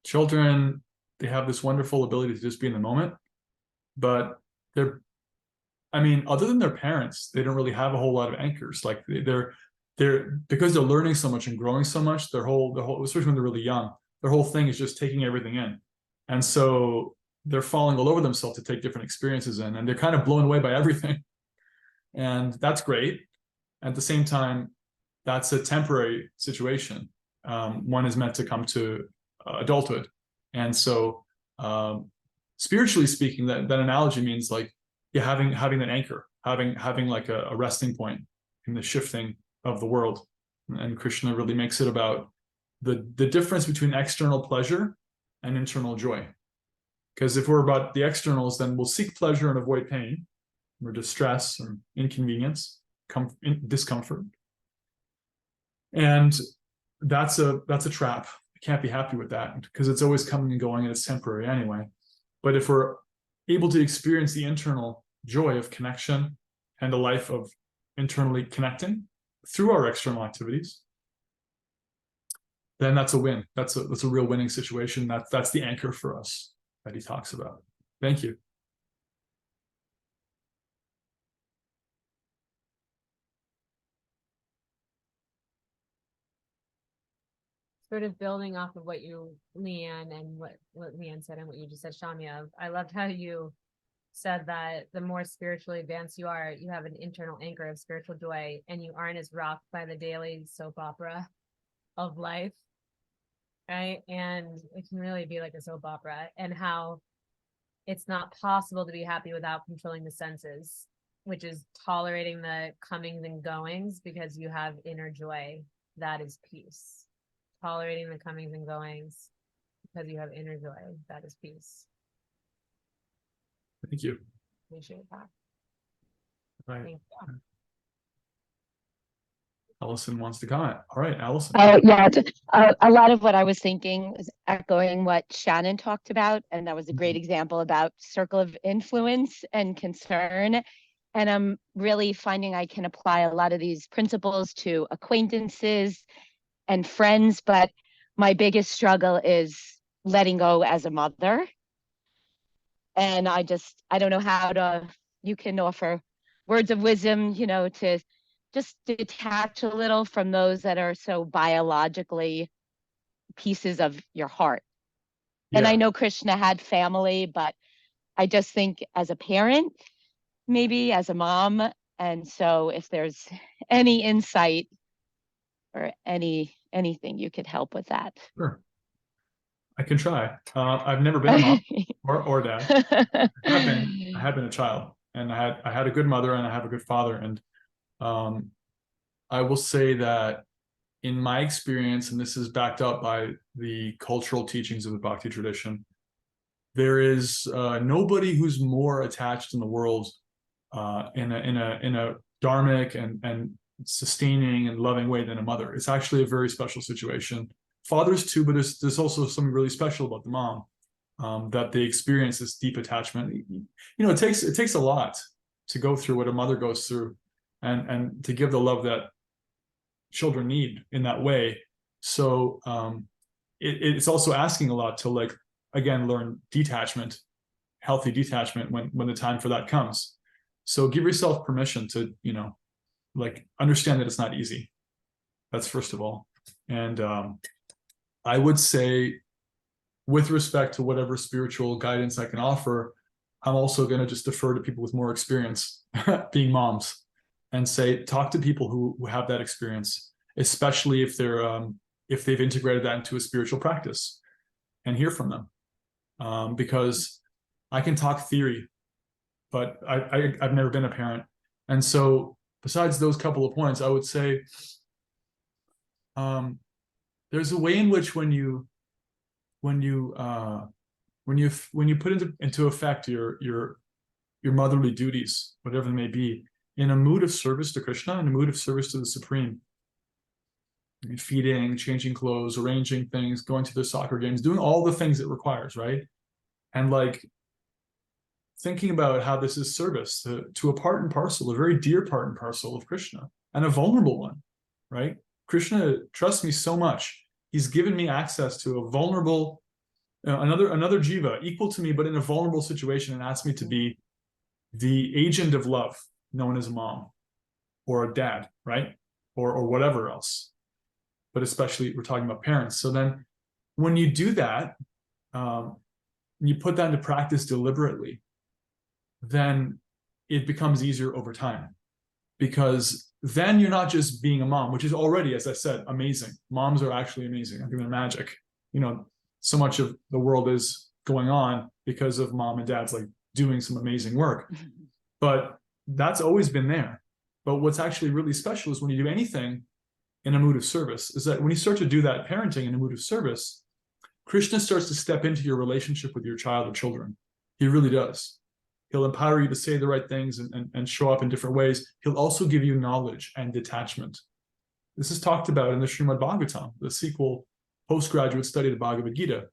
Children, they have this wonderful ability to just be in the moment, but other than their parents, they don't really have a whole lot of anchors. Like they're because they're learning so much and growing so much, their whole, especially when they're really young, their whole thing is just taking everything in. And so they're falling all over themselves to take different experiences in, and they're kind of blown away by everything. And that's great. At the same time, that's a temporary situation. One is meant to come to adulthood. And so spiritually speaking, that analogy means like, yeah, having that anchor, having like a resting point in the shifting of the world. And Krishna really makes it about the difference between external pleasure and internal joy. Because if we're about the externals, then we'll seek pleasure and avoid pain or distress or inconvenience, discomfort. And that's a trap. You can't be happy with that because it's always coming and going and it's temporary anyway. But if we're able to experience the internal joy of connection and a life of internally connecting through our external activities, then that's a win. That's a real winning situation. That's the anchor for us that he talks about. Thank you.
Sort of building off of what Leanne, and what Leanne said and what you just said, Shamya, I loved how you said that the more spiritually advanced you are, you have an internal anchor of spiritual joy and you aren't as rocked by the daily soap opera of life, right? And it can really be like a soap opera, and how it's not possible to be happy without controlling the senses, which is tolerating the comings and goings because you have inner joy. That is peace. Tolerating the comings and goings because you have inner joy. That is peace.
Thank you.
Appreciate that.
Right.
Thank you.
Allison wants to comment. All right, Allison.
Oh, yeah. A lot of what I was thinking is echoing what Shannon talked about. And that was a great example about circle of influence and concern. And I'm really finding I can apply a lot of these principles to acquaintances and friends. But my biggest struggle is letting go as a mother. And I don't know how you can offer words of wisdom, to just detach a little from those that are so biologically pieces of your heart. And I know Krishna had family, but I just think as a parent, maybe as a mom. And so if there's any insight or anything you could help with that.
Sure. I can try. I've never been a mom or dad. I have been a child, and I had a good mother and I have a good father. And I will say that in my experience, and this is backed up by the cultural teachings of the Bhakti tradition, there is nobody who's more attached in the world in a dharmic and sustaining and loving way than a mother. It's actually a very special situation. Fathers too, but there's also something really special about the mom, that they experience this deep attachment. It takes a lot to go through what a mother goes through, and to give the love that children need in that way. So it's also asking a lot to, again, learn detachment, healthy detachment when the time for that comes. So give yourself permission to, understand that it's not easy. That's first of all. And I would say, with respect to whatever spiritual guidance I can offer, I'm also going to just defer to people with more experience being moms, and say, talk to people who have that experience, especially if they've integrated that into a spiritual practice, and hear from them. Because I can talk theory, but I've never been a parent. And so besides those couple of points, I would say there's a way in which when you put into effect your motherly duties, whatever they may be, in a mood of service to Krishna, in a mood of service to the Supreme, feeding, changing clothes, arranging things, going to the soccer games, doing all the things it requires, right? And thinking about how this is service to a part and parcel, a very dear part and parcel of Krishna, and a vulnerable one, right? Krishna trusts me so much. He's given me access to a vulnerable, another jiva equal to me, but in a vulnerable situation, and asked me to be the agent of love, known as a mom or a dad, right? Or whatever else. But especially we're talking about parents. So then when you do that, you put that into practice deliberately, then it becomes easier over time. Because then you're not just being a mom, which is already, as I said, amazing. Moms are actually amazing. I think they're magic. So much of the world is going on because of mom and dads doing some amazing work. But that's always been there. But what's actually really special is when you do anything in a mood of service, is that when you start to do that parenting in a mood of service, Krishna starts to step into your relationship with your child or children. He really does. He'll empower you to say the right things and show up in different ways. He'll also give you knowledge and detachment. This is talked about in the Srimad Bhagavatam, the sequel postgraduate study of the Bhagavad Gita,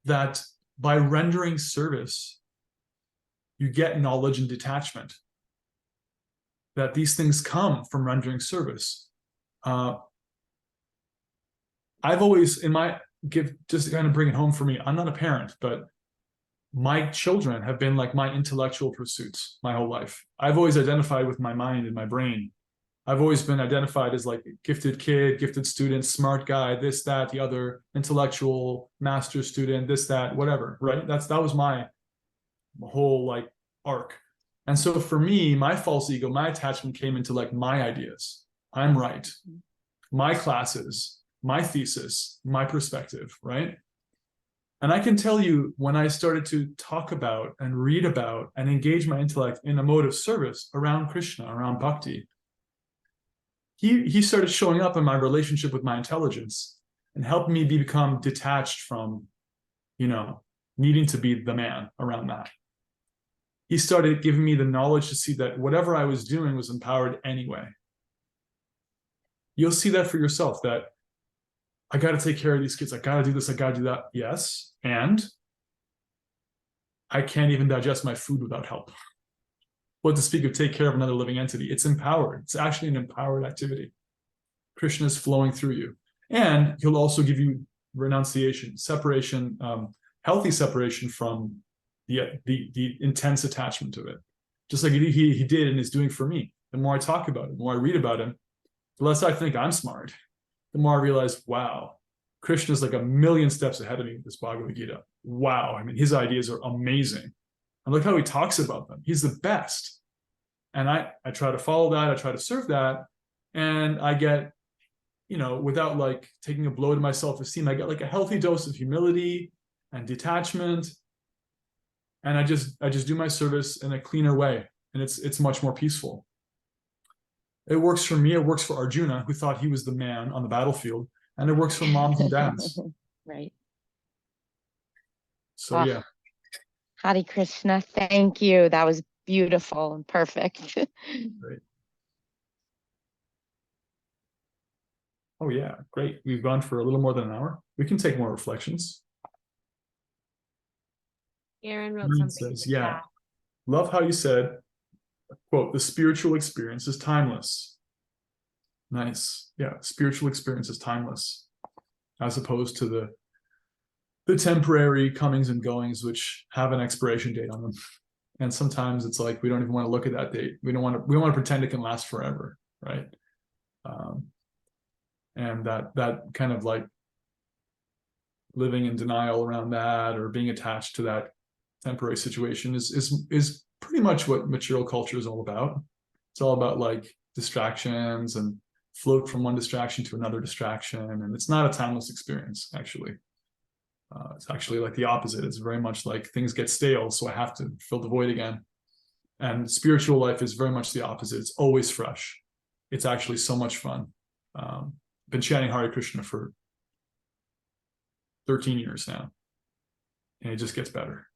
that by rendering service, you get knowledge and detachment. That these things come from rendering service. I've always, just to kind of bring it home for me, I'm not a parent, but my children have been my intellectual pursuits my whole life. I've always identified with my mind and my brain. I've always been identified as gifted kid, gifted student, smart guy, this, that, the other, intellectual, master student, this, that, whatever, right? That was my whole arc. And so for me, my false ego, my attachment came into my ideas. I'm right. My classes, my thesis, my perspective, right? And I can tell you, when I started to talk about and read about and engage my intellect in a mode of service around Krishna, around bhakti, he started showing up in my relationship with my intelligence and helped me become detached from, needing to be the man around that. He started giving me the knowledge to see that whatever I was doing was empowered anyway. you'll see that for yourself, that I got to take care of these kids. I got to do this. I got to do that. Yes. And I can't even digest my food without help. What to speak of take care of another living entity? It's empowered. It's actually an empowered activity. Krishna is flowing through you. And he'll also give you renunciation, separation, healthy separation from the intense attachment to it. Just like he did and is doing for me. The more I talk about it, the more I read about him, the less I think I'm smart. The more I realize, wow, Krishna is like a million steps ahead of me with this Bhagavad Gita. Wow. I mean, his ideas are amazing. And look how he talks about them. He's the best. And I try to follow that. I try to serve that. And I get, without like taking a blow to my self-esteem, I get like a healthy dose of humility and detachment. And I just do my service in a cleaner way. And it's much more peaceful. It works for me. It works for Arjuna, who thought he was the man on the battlefield. And it works for moms and dads.
Right.
So, yeah.
Hare Krishna, thank you. That was beautiful and perfect.
Great. Oh, yeah. Great. We've gone for a little more than an hour. We can take more reflections.
Aaron wrote
Aaron
something.
says, yeah. Love how you said, quote, the spiritual experience is timeless. Nice. Yeah. Spiritual experience is timeless, as opposed to the temporary comings and goings, which have an expiration date on them. And sometimes it's like, we don't even want to look at that date. We don't want to pretend it can last forever. Right. And that kind of like living in denial around that, or being attached to that temporary situation is pretty much what material culture is all about. It's all about like distractions and float from one distraction to another distraction. And it's not a timeless experience, actually. It's actually like the opposite. It's very much like things get stale, so I have to fill the void again. And spiritual life is very much the opposite. It's always fresh. It's actually so much fun. Been chanting Hare Krishna for 13 years now, and it just gets better.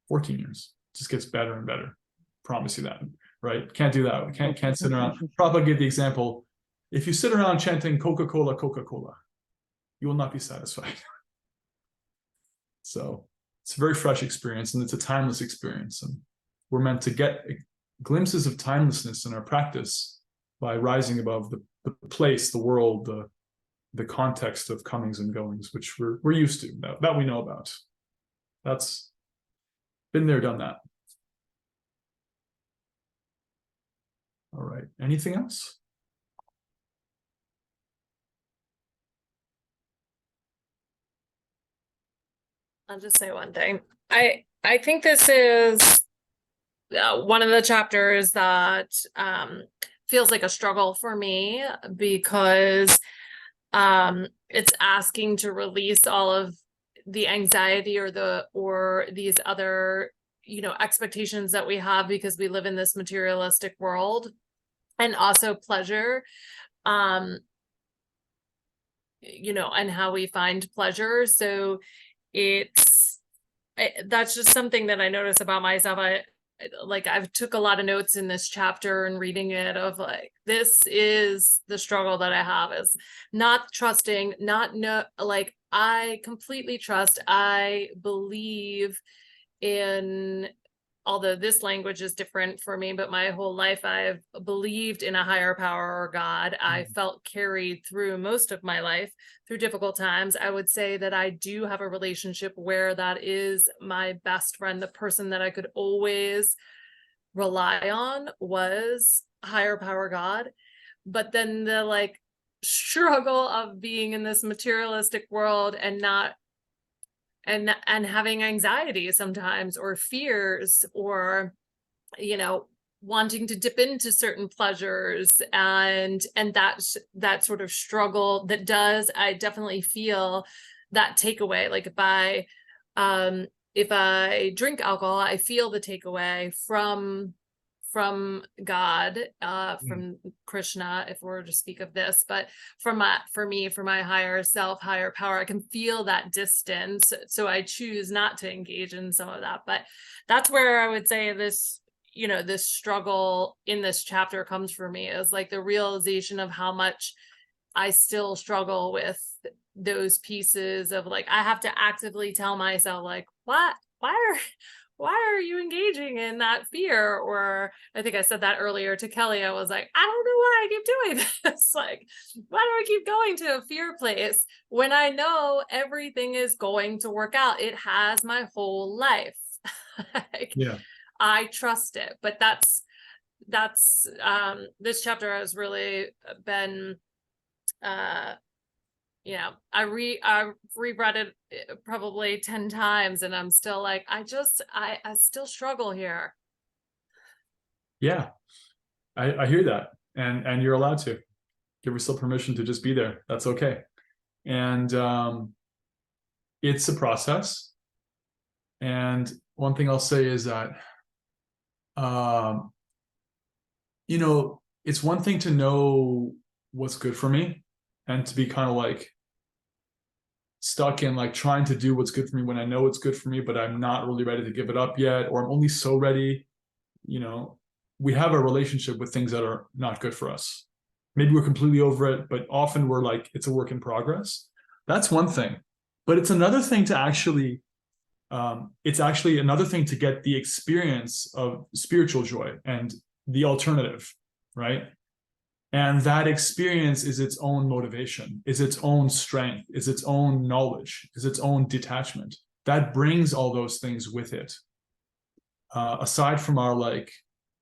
14 years, it just gets better and better. Promise you that, right? Can't do that. We can't sit around. Prabhupada gave the example: if you sit around chanting Coca-Cola, Coca-Cola, you will not be satisfied. So it's a very fresh experience, and it's a timeless experience. And we're meant to get glimpses of timelessness in our practice by rising above the place, the world, the context of comings and goings, which we're used to, that we know about. That's been there, done that. All right. Anything else?
I'll just say one thing. I think this is one of the chapters that feels like a struggle for me, because it's asking to release all of the anxiety or these other expectations that we have because we live in this materialistic world, and also pleasure, and how we find pleasure. So that's just something that I notice about myself. I've took a lot of notes in this chapter and reading it, of like, this is the struggle that I have, is not trusting, I completely trust, I believe in, although this language is different for me, but my whole life I've believed in a higher power or God. I felt carried through most of my life through difficult times. I would say that I do have a relationship where that is my best friend. The person that I could always rely on was higher power God. But then the struggle of being in this materialistic world and having anxiety sometimes, or fears, or wanting to dip into certain pleasures, and that sort of struggle I definitely feel that takeaway. Like if I drink alcohol, I feel the takeaway from God, from Krishna, if we're to speak of this, but for my higher self, higher power, I can feel that distance. So I choose not to engage in some of that. But that's where I would say this, this struggle in this chapter comes for me, is like the realization of how much I still struggle with those pieces of like, I have to actively tell myself like, why are you engaging in that fear? Or I think I said that earlier to Kelly. I was like, I don't know why I keep doing this. Like, why do I keep going to a fear place when I know everything is going to work out? It has my whole life. Like,
Yeah.
I trust it. But that's this chapter has really been I've reread it probably 10 times, and I'm still like, I still struggle here.
Yeah, I hear that. And you're allowed to give yourself permission to just be there. That's okay. And it's a process. And one thing I'll say is that, it's one thing to know what's good for me and to be kind of like stuck in like trying to do what's good for me when I know it's good for me, but I'm not really ready to give it up yet, or I'm only so ready. We have a relationship with things that are not good for us. Maybe we're completely over it, but often we're like, it's a work in progress. That's one thing. But it's another thing to actually, get the experience of spiritual joy and the alternative, right? And that experience is its own motivation, is its own strength, is its own knowledge, is its own detachment. That brings all those things with it. Aside from our like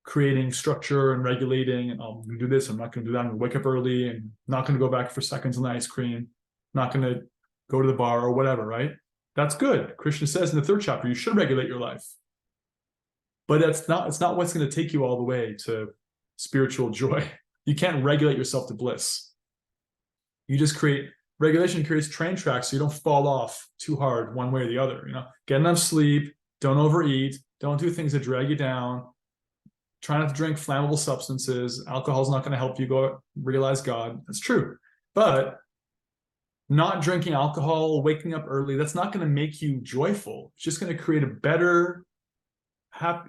creating structure and regulating, and I'm going to do this, I'm not going to do that, I'm going to wake up early and not going to go back for seconds on the ice cream, not going to go to the bar or whatever, right? That's good. Krishna says in the 3rd chapter, you should regulate your life. But it's not what's going to take you all the way to spiritual joy. You can't regulate yourself to bliss. You just regulation creates train tracks so you don't fall off too hard one way or the other. Get enough sleep, don't overeat, don't do things that drag you down, try not to drink flammable substances. Alcohol is not going to help you go realize God. That's true. But not drinking alcohol, waking up early, that's not going to make you joyful. It's just going to create a better,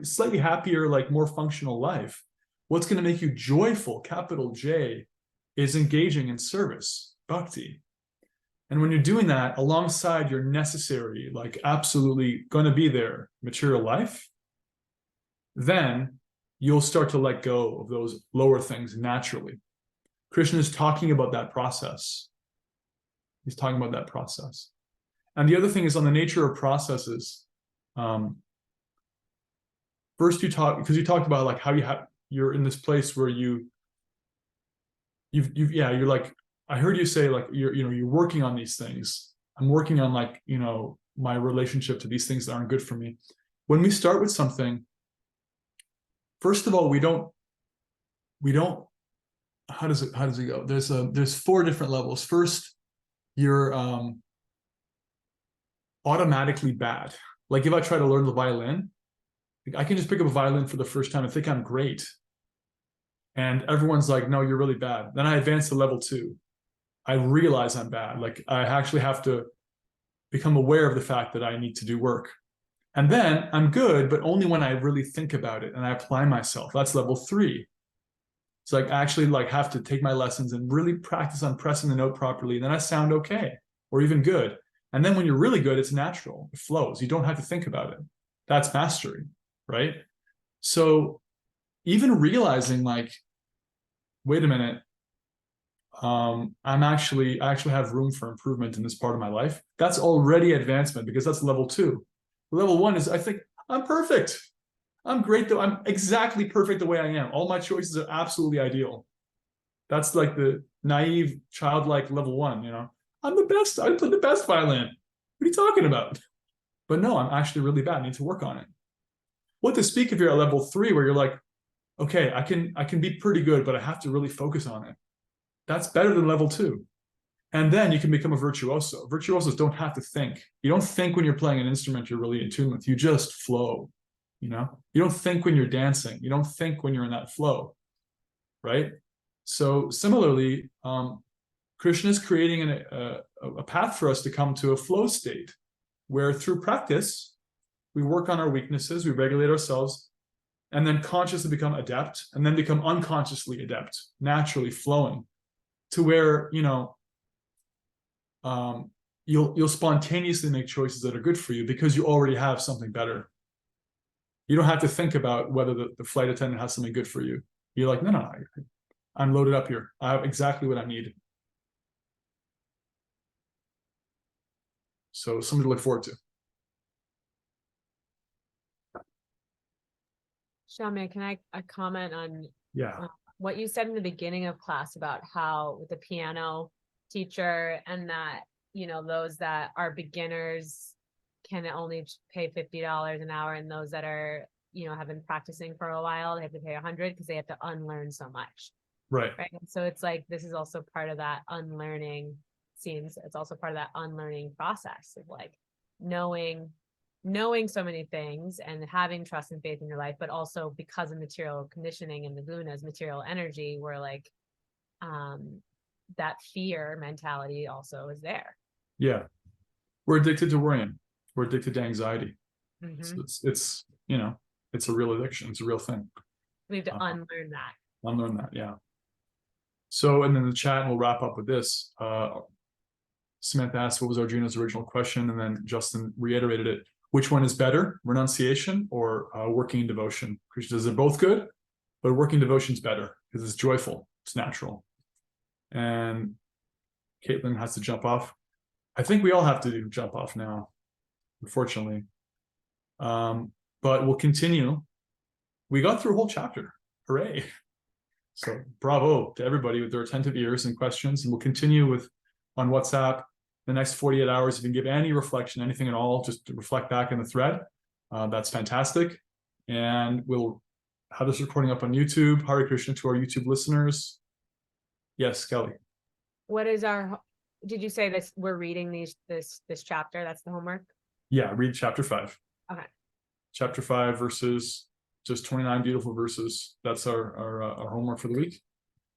slightly happier, like more functional life. What's going to make you joyful, capital J, is engaging in service, bhakti. And when you're doing that alongside your necessary, like absolutely going to be there, material life, then you'll start to let go of those lower things naturally. Krishna is talking about that process. He's talking about that process. And the other thing is on the nature of processes. First you talked about like how you're in this place where you're like, I heard you say like, you're working on these things. I'm working on like, my relationship to these things that aren't good for me. When we start with something, first of all, we don't, how does it go? There's 4 different levels. First, you're automatically bad. Like if I try to learn the violin, I can just pick up a violin for the first time and think I'm great. And everyone's like, no, you're really bad. Then I advance to level 2. I realize I'm bad. Like I actually have to become aware of the fact that I need to do work. And then I'm good, but only when I really think about it and I apply myself. That's level 3. It's like I actually like have to take my lessons and really practice on pressing the note properly. And then I sound okay or even good. And then when you're really good, it's natural. It flows. You don't have to think about it. That's mastery, right? So even realizing like, wait a minute, I actually have room for improvement in this part of my life. That's already advancement because that's level 2. Level 1 is I think I'm perfect. I'm great though. I'm exactly perfect the way I am. All my choices are absolutely ideal. That's like the naive, childlike level 1, I'm the best. I play the best violin. What are you talking about? But no, I'm actually really bad. I need to work on it. What to speak if you're at level 3 where you're like, okay, I can be pretty good, but I have to really focus on it. That's better than level 2. And then you can become a virtuoso. Virtuosos don't have to think. You don't think when you're playing an instrument you're really in tune with. You just flow, You don't think when you're dancing. You don't think when you're in that flow, right? So similarly, Krishna is creating a path for us to come to a flow state where through practice, we work on our weaknesses, we regulate ourselves, and then consciously become adept, and then become unconsciously adept, naturally flowing. to where, you'll spontaneously make choices that are good for you because you already have something better. You don't have to think about whether the flight attendant has something good for you. You're like, no, I'm loaded up here. I have exactly what I need. So something to look forward to.
Shamia, can I comment on
Yeah.
what you said in the beginning of class about how with the piano teacher and that, those that are beginners can only pay $50 an hour, and those that are, have been practicing for a while, they have to pay 100 because they have to unlearn so much.
Right.
Right. And so it's like, this is also part of that unlearning it's also part of that unlearning process of like knowing so many things and having trust and faith in your life, but also because of material conditioning and the gunas, material energy, where like that fear mentality also is there.
Yeah. We're addicted to worrying. We're addicted to anxiety.
Mm-hmm.
So it's it's a real addiction. It's a real thing.
We have to unlearn that.
Unlearn that, yeah. So, and then the chat, and we'll wrap up with this. Samantha asked, what was Arjuna's original question? And then Justin reiterated it. Which one is better, renunciation or working in devotion? Krishna says they're both good, but working devotion is better because it's joyful, it's natural. And Caitlin has to jump off. I think we all have to jump off now, unfortunately. But we'll continue. We got through a whole chapter. Hooray. So bravo to everybody with their attentive ears and questions. And we'll continue on WhatsApp the next 48 hours. If you can give any reflection, anything at all, just to reflect back in the thread. That's fantastic. And we'll have this recording up on YouTube. Hare Krishna to our YouTube listeners. Yes, Kelly.
What is did you say this? We're reading this chapter. That's the homework.
Yeah, read chapter 5.
Okay.
Chapter 5 verses, just 29 beautiful verses. That's our homework for the week.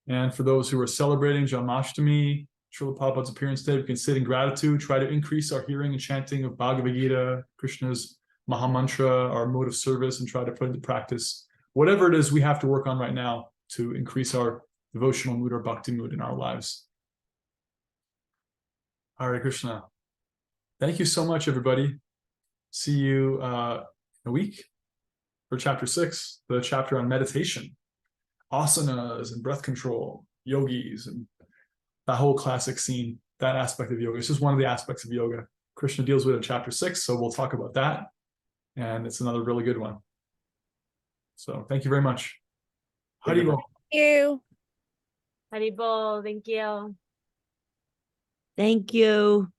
And for those who are celebrating Janmashtami, Srila Prabhupada's appearance day, we can sit in gratitude, try to increase our hearing and chanting of Bhagavad Gita, Krishna's Mahamantra, our mode of service, and try to put into practice whatever it is we have to work on right now to increase our devotional mood or bhakti mood in our lives. Hare Krishna. Thank you so much, everybody. See you in a week for chapter 6, the chapter on meditation, asanas and breath control, yogis, and that whole classic scene, that aspect of yoga. It's just one of the aspects of yoga Krishna deals with in chapter 6. So we'll talk about that. And it's another really good one. So thank you very much. Haribol.
Thank you.
Haribol, thank you.
Thank you.